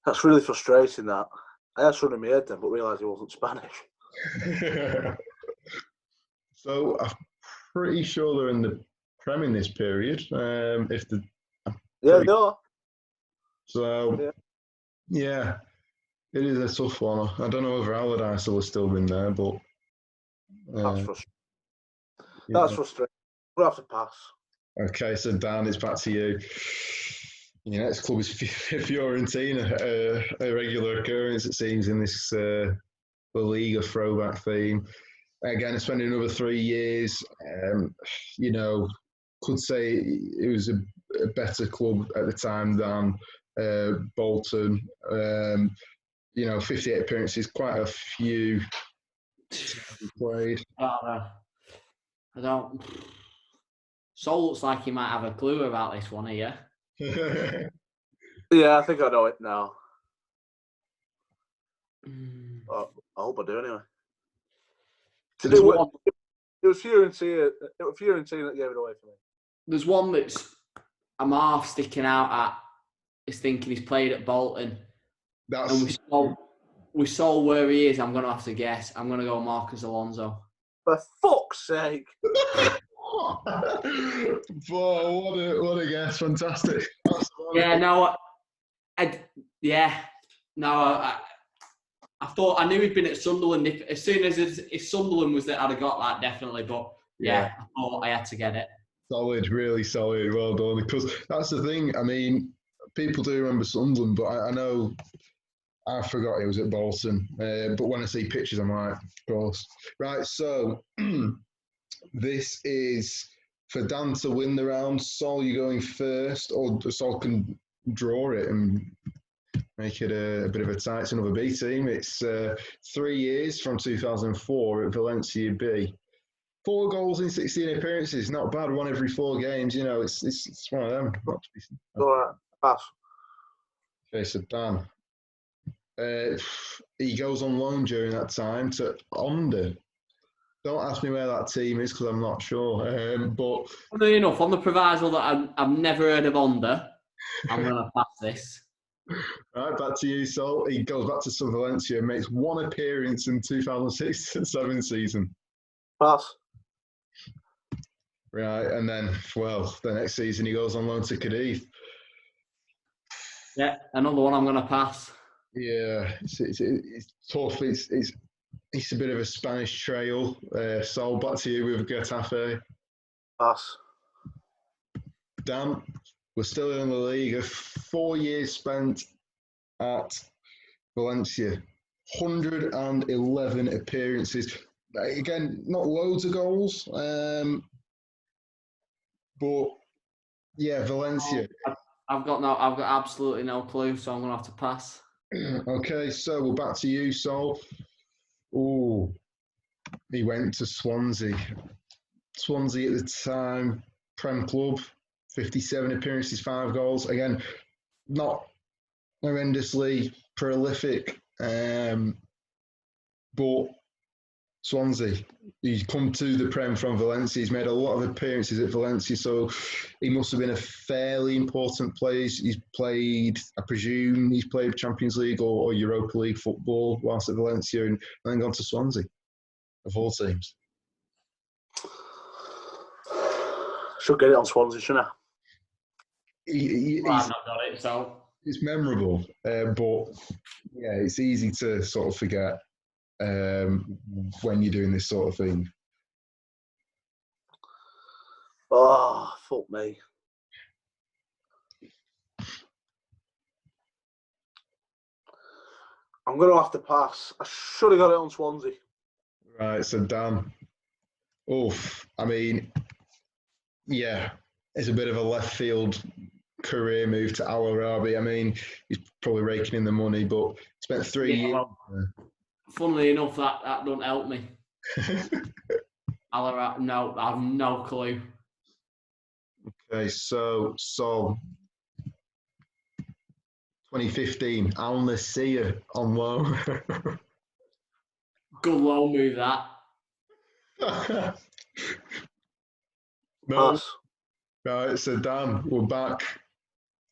That's really frustrating. That I had something in my head then, but realised he wasn't Spanish. So I'm pretty sure they're in the Prem in this period. Yeah, they are. So yeah, it is a tough one. I don't know whether Allardyce will have still been there, but that's frustrating. That's frustrating. We'll have to pass. Okay, so Dan, it's back to you. Your next club is Fiorentina, a regular occurrence, it seems, in this La Liga throwback theme. Again, spending another 3 years, could say it was a better club at the time than Bolton. 58 appearances, quite a few played. I don't. Sol looks like he might have a clue about this one here. Yeah, I think I know it now. I hope I do anyway. It was Fiorentina. It was Fiorentina that gave it away for me. There's one that's I'm half sticking out at. Is thinking he's played at Bolton, and we saw where he is. I'm going to have to guess. I'm going to go Marcus Alonso. For fuck's sake! Boy, what a guess! Fantastic. Yeah, no, I thought I knew he'd been at Sunderland. As soon as if Sunderland was there, I'd have got that definitely. But yeah, I thought I had to get it. Solid, really solid. Well done. Because that's the thing. I mean, people do remember Sunderland, but I know I forgot he was at Bolton. But when I see pictures, I'm like, of course. Right, so this is for Dan to win the round. Sol, you going first, or Sol can draw it and make it a bit of a tie. It's another B team. It's 3 years from 2004 at Valencia B. 4 goals in 16 appearances. Not bad. 1 every 4 games. It's one of them. All right, pass. Okay, so Dan. He goes on loan during that time to Onda. Don't ask me where that team is because I'm not sure. But funny enough, on the proviso that I've never heard of Onda, I'm going to pass this. Right, back to you, Sol. He goes back to Sun Valencia and makes 1 appearance in 2006-07 season. Pass. Right, and then, the next season he goes on loan to Cadiz. Yeah, another one I'm going to pass. Yeah, it's tough. It's a bit of a Spanish trail. Sol, back to you with Getafe. Pass. Dan, we're still in the league. 4 years spent at Valencia. 111 appearances. Again, not loads of goals. But yeah, Valencia. I've got absolutely no clue, so I'm going to have to pass. Okay, so we're back to you, Sol. Oh, he went to Swansea. Swansea at the time, Prem club, 57 appearances, 5 goals. Again, not horrendously prolific. but Swansea. He's come to the Prem from Valencia. He's made a lot of appearances at Valencia, so he must have been a fairly important player. He's played, I presume, he's played Champions League or Europa League football whilst at Valencia and then gone to Swansea, of all teams. Should get it on Swansea, shouldn't I? I've not got it, so. It's memorable, but yeah, it's easy to sort of forget when you're doing this sort of thing. Oh, fuck me. I'm going to have to pass. I should have got it on Swansea. Right, so Dan. Oof, I mean, yeah, it's a bit of a left field career move to Al Arabi. I mean, he's probably raking in the money, but spent 3 years. Well, funnily enough, that doesn't help me. Al Arabi, no, I have no clue. Okay, so 2015, Al Nassr on loan. Good loan move, that. No. Pass. Right, so Dan, we're back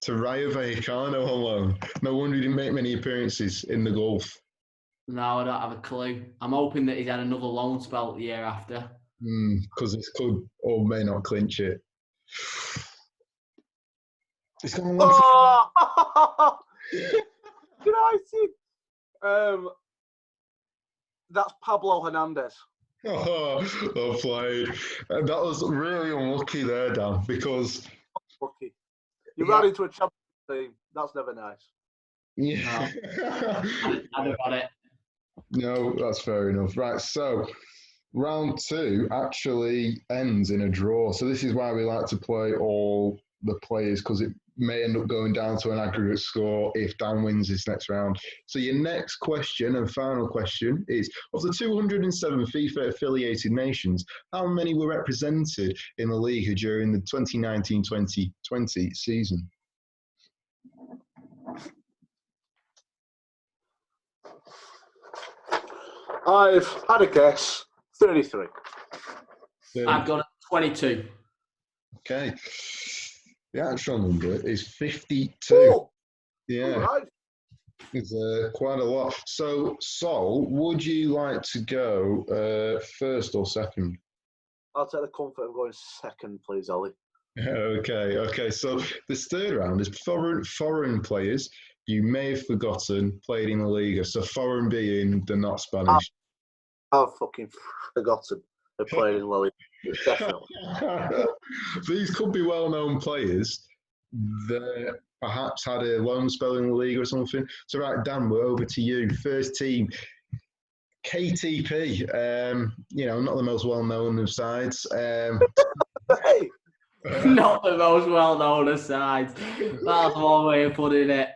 to Rayo Vallecano on loan. No wonder he didn't make many appearances in the Gulf. No, I don't have a clue. I'm hoping that he's had another loan spell the year after. Because this could or may not clinch it. It's gone on Oh! Did I see? That's Pablo Hernandez. Oh, well played. That was really unlucky there, Dan, because... Lucky. You ran into a champion team. That's never nice. Yeah. I'd have got it. No, that's fair enough. Right, so round 2 actually ends in a draw. So this is why we like to play all the players, because it may end up going down to an aggregate score if Dan wins this next round. So your next question and final question is, of the 207 FIFA-affiliated nations, how many were represented in the Liga during the 2019-2020 season? I've had a guess. 33. I've got 22. Okay. The actual number is 52. Oh, yeah. Right. It's quite a lot. So, Sol, would you like to go first or second? I'll take the comfort of going second, please, Ollie. Okay. So this third round is foreign players you may have forgotten played in the Liga. So foreign being the not Spanish. I've fucking forgotten they played in La Liga. Definitely. These could be well-known players that perhaps had a loan spell in the league or something. So right, Dan, we're over to you. First team, KTP. Not the most well-known of sides. Hey. Not the most well-known of sides. That's one way of putting it.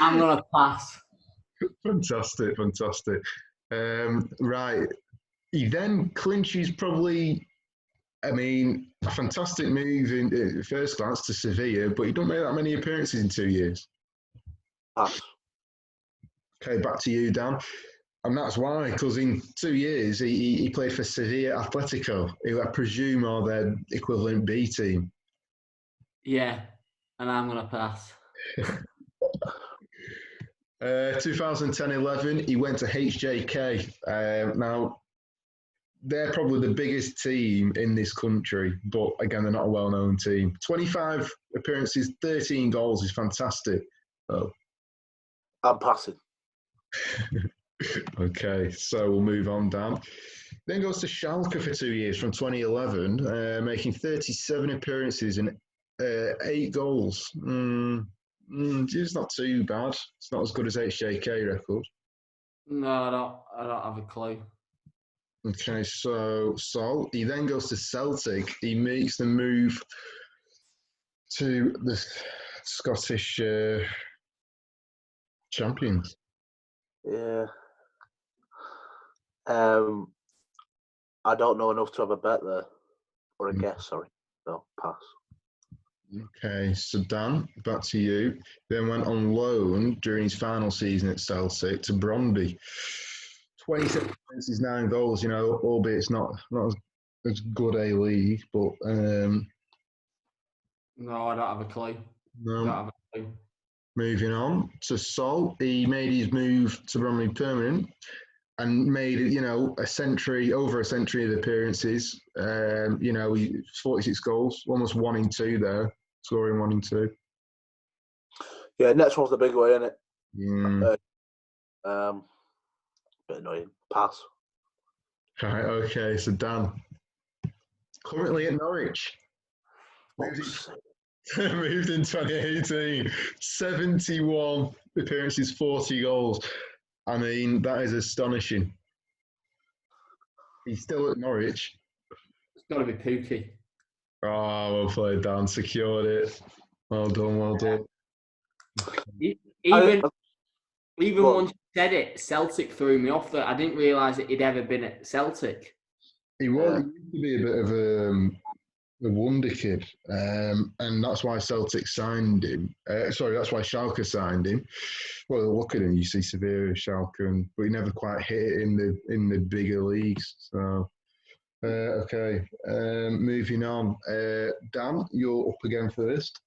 I'm going to pass. Fantastic. Right. He then clinches probably, a fantastic move in first glance to Sevilla, but he don't make that many appearances in 2 years. Pass. Okay, back to you, Dan. And that's why, because in 2 years, he played for Sevilla Atletico, who I presume are their equivalent B team. Yeah, and I'm going to pass. 2010-11, he went to HJK. Now, they're probably the biggest team in this country, but again, they're not a well-known team. 25 appearances, 13 goals is fantastic. Oh. I'm passing. Okay, so we'll move on, Dan. Then goes to Schalke for 2 years from 2011, making 37 appearances and 8 goals. It's not too bad. It's not as good as HJK record. No, I don't have a clue. Okay, so Sol, he then goes to Celtic. He makes the move to the Scottish champions. Yeah. I don't know enough to have a bet there. Or a guess, sorry. No, pass. Okay, so Dan, back to you. Then went on loan during his final season at Celtic to Brøndby. 27 appearances, 9 goals. You know, albeit it's not as good a league, but No, I don't have a clue. no. Don't have a clue. Moving on to Sol, he made his move to Bromley permanent and made over a century of appearances. He 46 goals, almost 1 in 2 there, scoring 1 in 2. Yeah, next one's the big way, isn't it? Yeah. Bit annoying. Pass. Right. Okay. So Dan, currently at Norwich. Moved in 2018, 71 appearances, 40 goals. I mean, that is astonishing. He's still at Norwich. It's got to be Pookie. Oh, well played, Dan. Secured it. Well done, well done. Even once you said it, Celtic threw me off. That I didn't realise that he'd ever been at Celtic. He used to be a bit of a wonder kid, and that's why Celtic signed him. That's why Schalke signed him. Well, look at him. You see Sevilla, Schalke, but he never quite hit it in the bigger leagues. So, okay, moving on. Dan, you're up again first.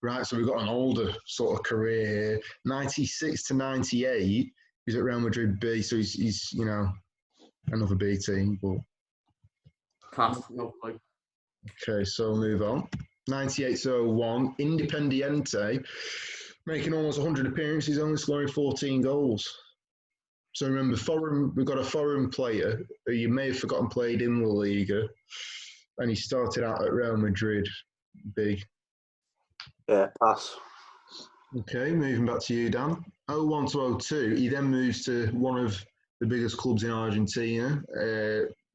Right, so we've got an older sort of career here. 96 to 98, he's at Real Madrid B, so he's another B team, but. Pass, no clue. Okay, so move on. 98 to 01, Independiente, making almost 100 appearances, only scoring 14 goals. So remember, we've got a foreign player who you may have forgotten played in La Liga, and he started out at Real Madrid B. Yeah, pass. Okay, moving back to you, Dan. 01 to 02, he then moves to one of the biggest clubs in Argentina,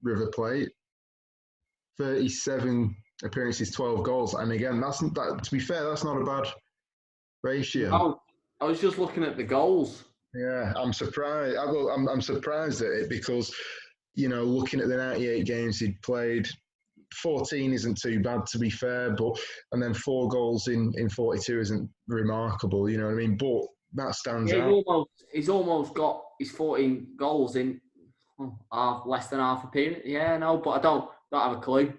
River Plate. 37 appearances, 12 goals. And again, to be fair, that's not a bad ratio. Oh, I was just looking at the goals. Yeah, I'm surprised. I'm surprised at it because, looking at the 98 games he'd played, 14 isn't too bad, to be fair, and then 4 goals in 42 isn't remarkable, you know what I mean? But that stands out. He's almost got his 14 goals in less than half appearance. Yeah, no, but I don't have a clue.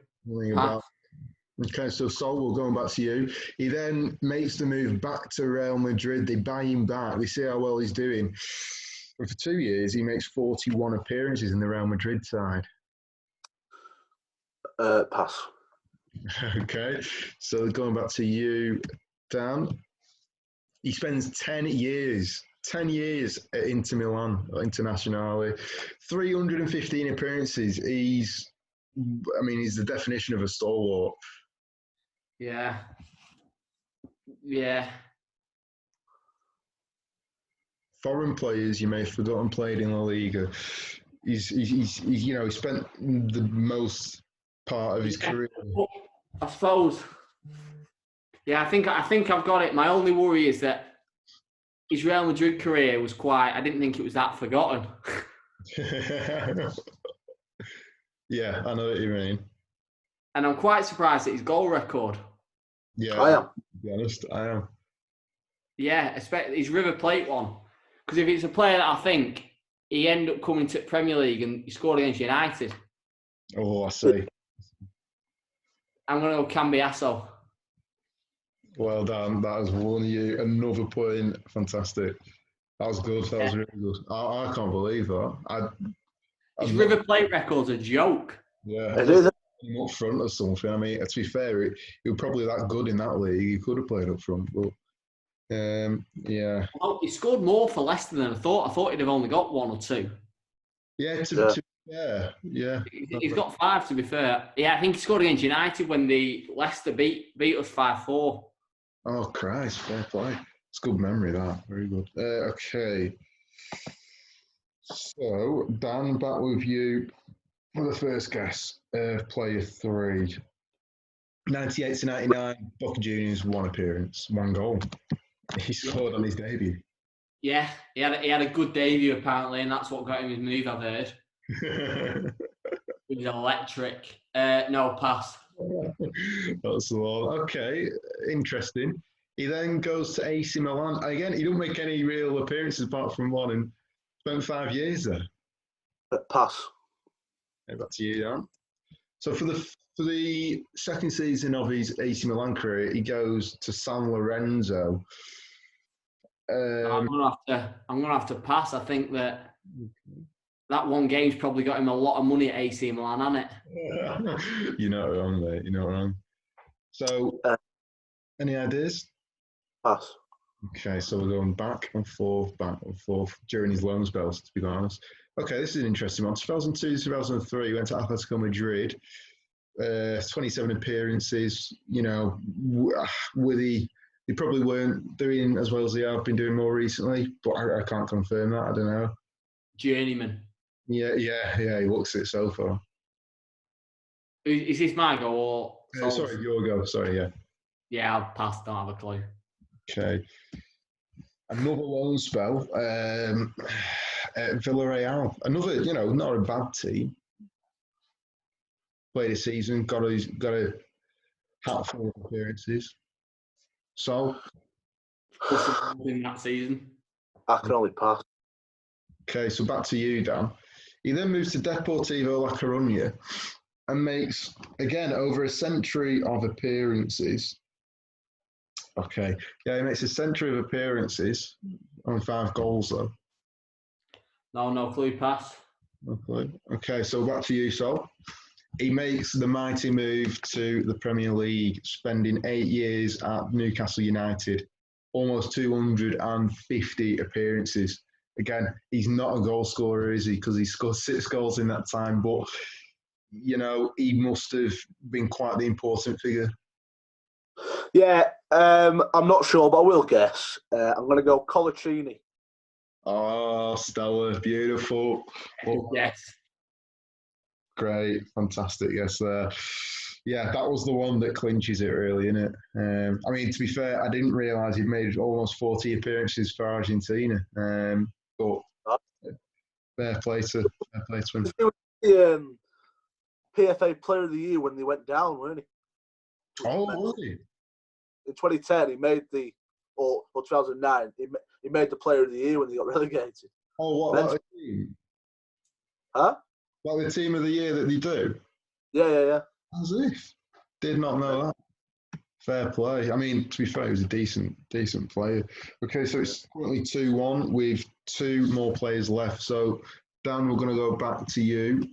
Okay, so Sol, we're going back to you. He then makes the move back to Real Madrid. They buy him back. They see how well he's doing. And for 2 years, he makes 41 appearances in the Real Madrid side. Pass. Okay, so going back to you, Dan. He spends 10 years at Inter Milan, Internationale. 315 appearances. He's the definition of a stalwart. Yeah. Foreign players you may have forgotten played in La Liga. He's spent the most part of his career. I suppose. Yeah, I think I've got it. My only worry is that his Real Madrid career was I didn't think it was that forgotten. Yeah, I know what you mean. And I'm quite surprised at his goal record. Yeah, I am. To be honest, I am. Yeah, especially his River Plate one. Because if it's a player that I think he ended up coming to Premier League and he scored against United. Oh, I see. I'm going to go Cambiasso. Well done. That has won you another point. Fantastic. That was good. That was really good. I can't believe that. His River Plate record's a joke. Yeah. It is. Up front or something. I mean, to be fair, he was probably that good in that league. He could have played up front, but yeah. Well, he scored more for Leicester than I thought. I thought he'd have only got 1 or 2. Yeah, to be fair, yeah. He's got 5, to be fair. Yeah, I think he scored against United when the Leicester beat us 5-4. Oh, Christ, fair play. It's good memory, that. Very good. Okay. So, Dan, back with you for the first guess. Player 3. 98 to 99, Boca Juniors, 1 appearance, 1 goal. He scored on his debut. Yeah, he had a good debut, apparently, and that's what got him his move, I've heard. He was electric. No, pass. That's the one. Okay, interesting. He then goes to AC Milan. Again, he didn't make any real appearances apart from one and spent 5 years there. Pass. Okay, back to you, Dan. So for the second season of his AC Milan career, he goes to San Lorenzo. I'm gonna have to pass. I think that one game's probably got him a lot of money at AC Milan, hasn't it? You're not wrong, mate. You're not wrong. So, any ideas? Pass. Okay, so we're going back and forth during his loan spells, to be honest. Okay, this is an interesting one. 2002, 2003, he went to Atletico Madrid. 27 appearances. You know, they probably weren't doing as well as they have been doing more recently, but I can't confirm that. I don't know. Journeyman. Yeah, he looks it so far. Is this my go or? Sorry, your go. Sorry, yeah. Yeah, I'll pass. Don't have a clue. Okay. Another loan spell at Villarreal. Another, not a bad team. Played a season, got a hatful of appearances. So, in that season, I can only pass. Okay, so back to you, Dan. He then moves to Deportivo La Coruña and makes, again, over a century of appearances. Okay, yeah, he makes a century of appearances on 5 goals, though. No clue, pass. No clue. Okay, so back to you, Sol. He makes the mighty move to the Premier League, spending 8 years at Newcastle United, almost 250 appearances. Again, he's not a goal scorer, is he? Because he scored 6 goals in that time, but, he must have been quite the important figure. Yeah, I'm not sure, but I will guess. I'm going to go Colaccini. Oh, Stella, beautiful. Yes. Great, fantastic. Yes, yeah, that was the one that clinches it, really, isn't it? I mean, to be fair, I didn't realise he'd made almost 40 appearances for Argentina. But fair play to him. He was the PFA Player of the Year when they went down, weren't he? Oh, was he? In 2010, he made or 2009, he made the Player of the Year when they got relegated. Oh, what the team? Huh? Like the team of the year that they do? Yeah. As if. Did not know that. Fair play. I mean, to be fair, he was a decent player. Okay, so it's currently 2-1 with 2 more players left. So, Dan, we're going to go back to you.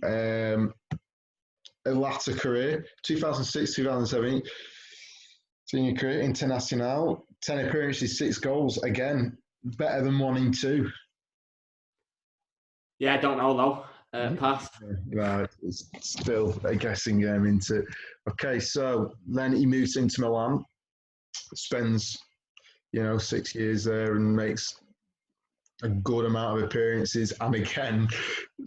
A latter career, 2006, 2007, senior career, Internacional, 10 appearances, 6 goals. Again, better than 1 in 2. Yeah, I don't know though. Pass. Right, it's still a guessing game into. Okay, so then he moves into Milan, spends 6 years there and makes a good amount of appearances, and again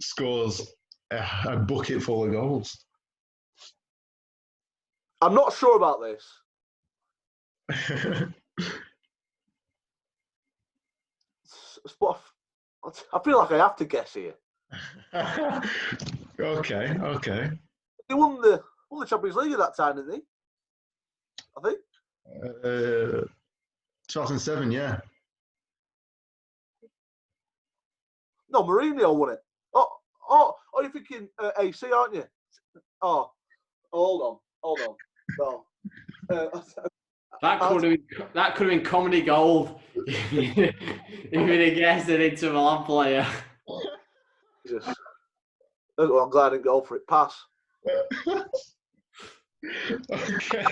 scores a bucket full of goals. I'm not sure about this. I feel like I have to guess here. Okay. He won the Champions League at that time, didn't he? I think. 2007, yeah. No, Mourinho won it. Oh, you're thinking AC, aren't you? Oh, hold on. No. That could have been comedy gold if you'd have guessed an Inter Milan player. Jesus. Well, I'm glad I didn't go for it. Pass. Okay.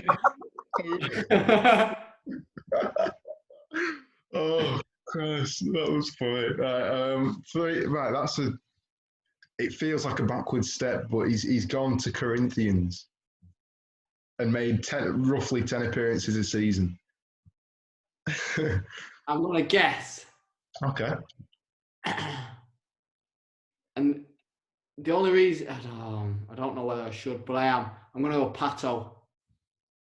Oh, Christ, that was funny. Right, it feels like a backward step, but he's gone to Corinthians and made roughly 10 appearances a season. I'm going to guess. Okay. And the only reason, I don't know whether I should, but I am. I'm going to go Pato.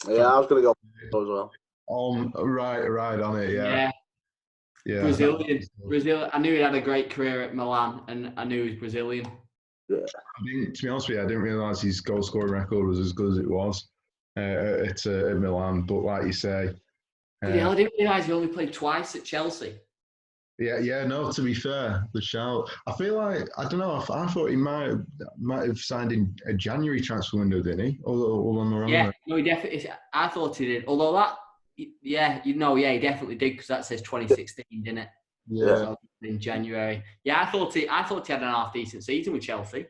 Yeah, I was going to go as well. Right on it, yeah. Brazilian. I knew he had a great career at Milan, and I knew he was Brazilian. Yeah. To be honest with you, I didn't realise his goal scoring record was as good as it was. at Milan. But like you say, Yeah, I didn't realise he only played twice at Chelsea. yeah. No, to be fair, the shout. I feel like I don't know. I thought he might have signed in a January transfer window, didn't he? All on the wrong. Yeah, no, he definitely. I thought he did. Although that, yeah, he definitely did because that says 2016, didn't it? Yeah. So in January. Yeah, I thought he had an half decent season with Chelsea.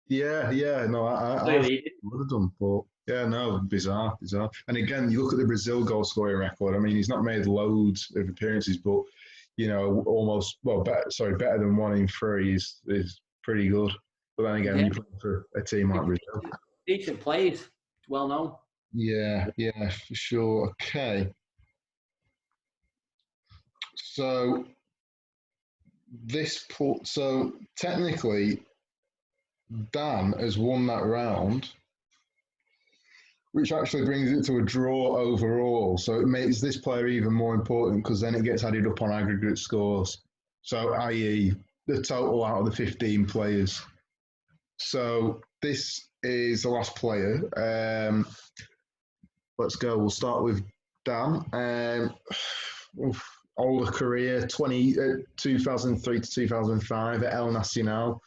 Yeah. No, I would have done, but yeah, no, bizarre. And again, you look at the Brazil goal scoring record. I mean, he's not made loads of appearances, but better than 1 in 3 is pretty good. But then again, you play for a team like Brazil. Decent players, well known. Yeah, for sure. Okay. So technically, Dan has won that round, which actually brings it to a draw overall. So it makes this player even more important because then it gets added up on aggregate scores. So, i.e., the total out of the 15 players. So this is the last player. Let's go. We'll start with Dan. Older career, 2003 to 2005 at El Nacional.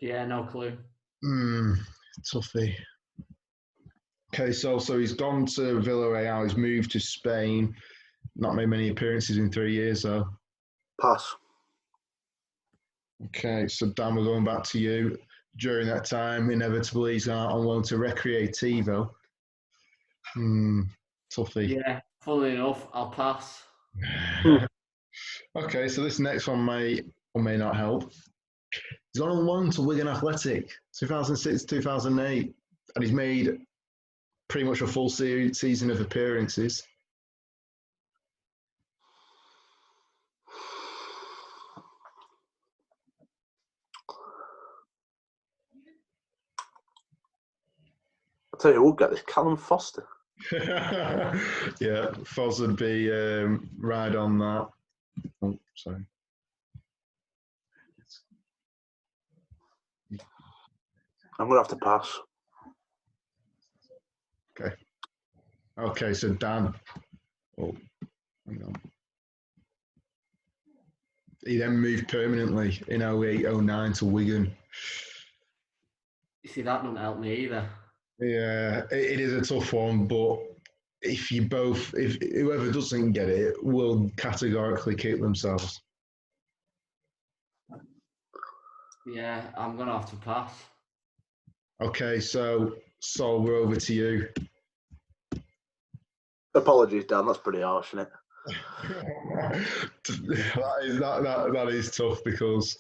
Yeah, no clue. Toughie. Okay, so he's gone to Villarreal. He's moved to Spain. Not made many appearances in 3 years, though. Pass. Okay, so Dan, we're going back to you. During that time, inevitably, he's out on loan to Recreativo. Toughie. Yeah, funnily enough, I'll pass. Okay, so this next one may or may not help. He's gone on loan to Wigan Athletic, 2006, 2008, and he's made pretty much a full season of appearances. I'll tell you who will get this, Callum Foster. Yeah, Foz would be right on that. Oh, sorry. I'm going to have to pass. Okay, so Dan. Oh, hang on. He then moved permanently in 08-09 to Wigan. You see, that doesn't help me either. Yeah, it is a tough one, but if whoever doesn't get it will categorically kick themselves. Yeah, I'm going to have to pass. Okay, so Sol, we're over to you. Apologies, Dan. That's pretty harsh, isn't it? that is tough because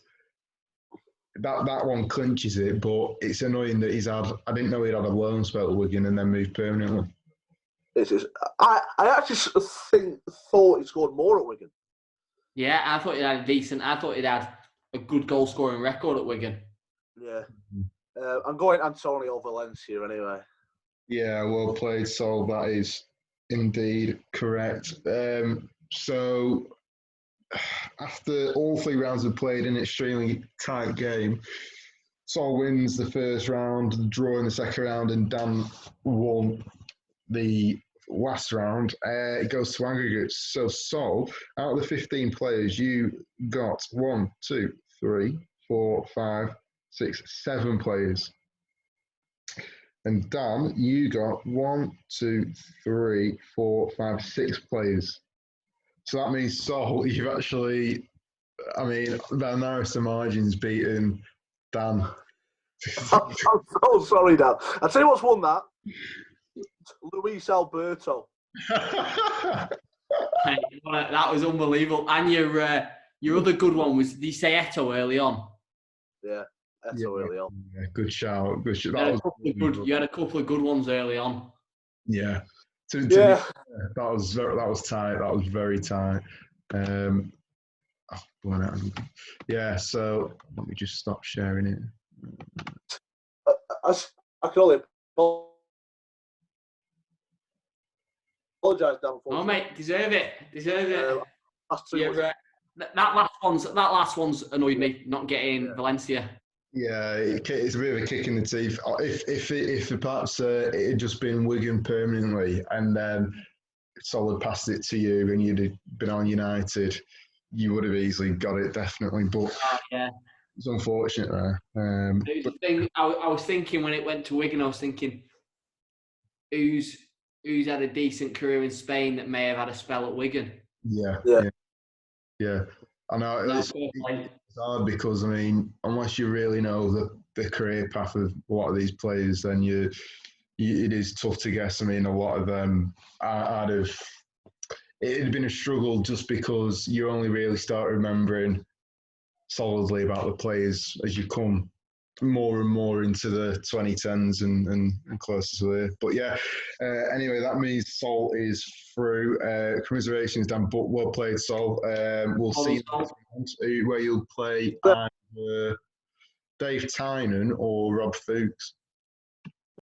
that one clinches it, but it's annoying that I didn't know he'd had a loan spell at Wigan and then moved permanently. I actually thought he scored more at Wigan. Yeah, I thought he'd had a good goal scoring record at Wigan. Yeah. I'm going Antonio Valencia anyway. Yeah, well played, Sol. That is indeed correct. So after all 3 rounds have played in an extremely tight game, Sol wins the first round, draw in the second round, and Dan won the last round. It goes to aggregates. So Sol, out of the 15 players, you got 1, 2, 3, 4, 5, 6, 7 players. And Dan, you got 1, 2, 3, 4, 5, 6 players. So that means, Sol, you've actually, by narrowest of margins, beaten Dan. I'm so sorry, Dan. I'll tell you what's won that. Luis Alberto. That was unbelievable. And your other good one was, did you say Eto early on? Yeah, Eto early on. Yeah, good shout. You had a couple of good ones early on. Yeah. That was tight. That was very tight. Yeah, so let me just stop sharing it. I can only apologise, Dan. Oh, mate, deserve it. That last one's annoyed me, not getting Valencia. Yeah, it's a bit of a kick in the teeth. If perhaps it had just been Wigan permanently and then Solid passed it to you and you'd been on United, you would have easily got it, definitely. But Oh, yeah. it's unfortunate there. It was the thing, I was thinking when it went to Wigan, I was thinking, who's had a decent career in Spain that may have had a spell at Wigan? Yeah. I know No, it's hard because, I mean, unless you really know the career path of a lot of these players, then it is tough to guess. I mean, a lot of them it had been a struggle just because you only really start remembering solidly about the players as you come more and more into the 2010s and closer to there. But yeah, anyway, that means Sol is through. Commiserations, Dan, but well played, Sol. We'll see you next month, where you'll play either Dave Tynan or Rob Fuchs.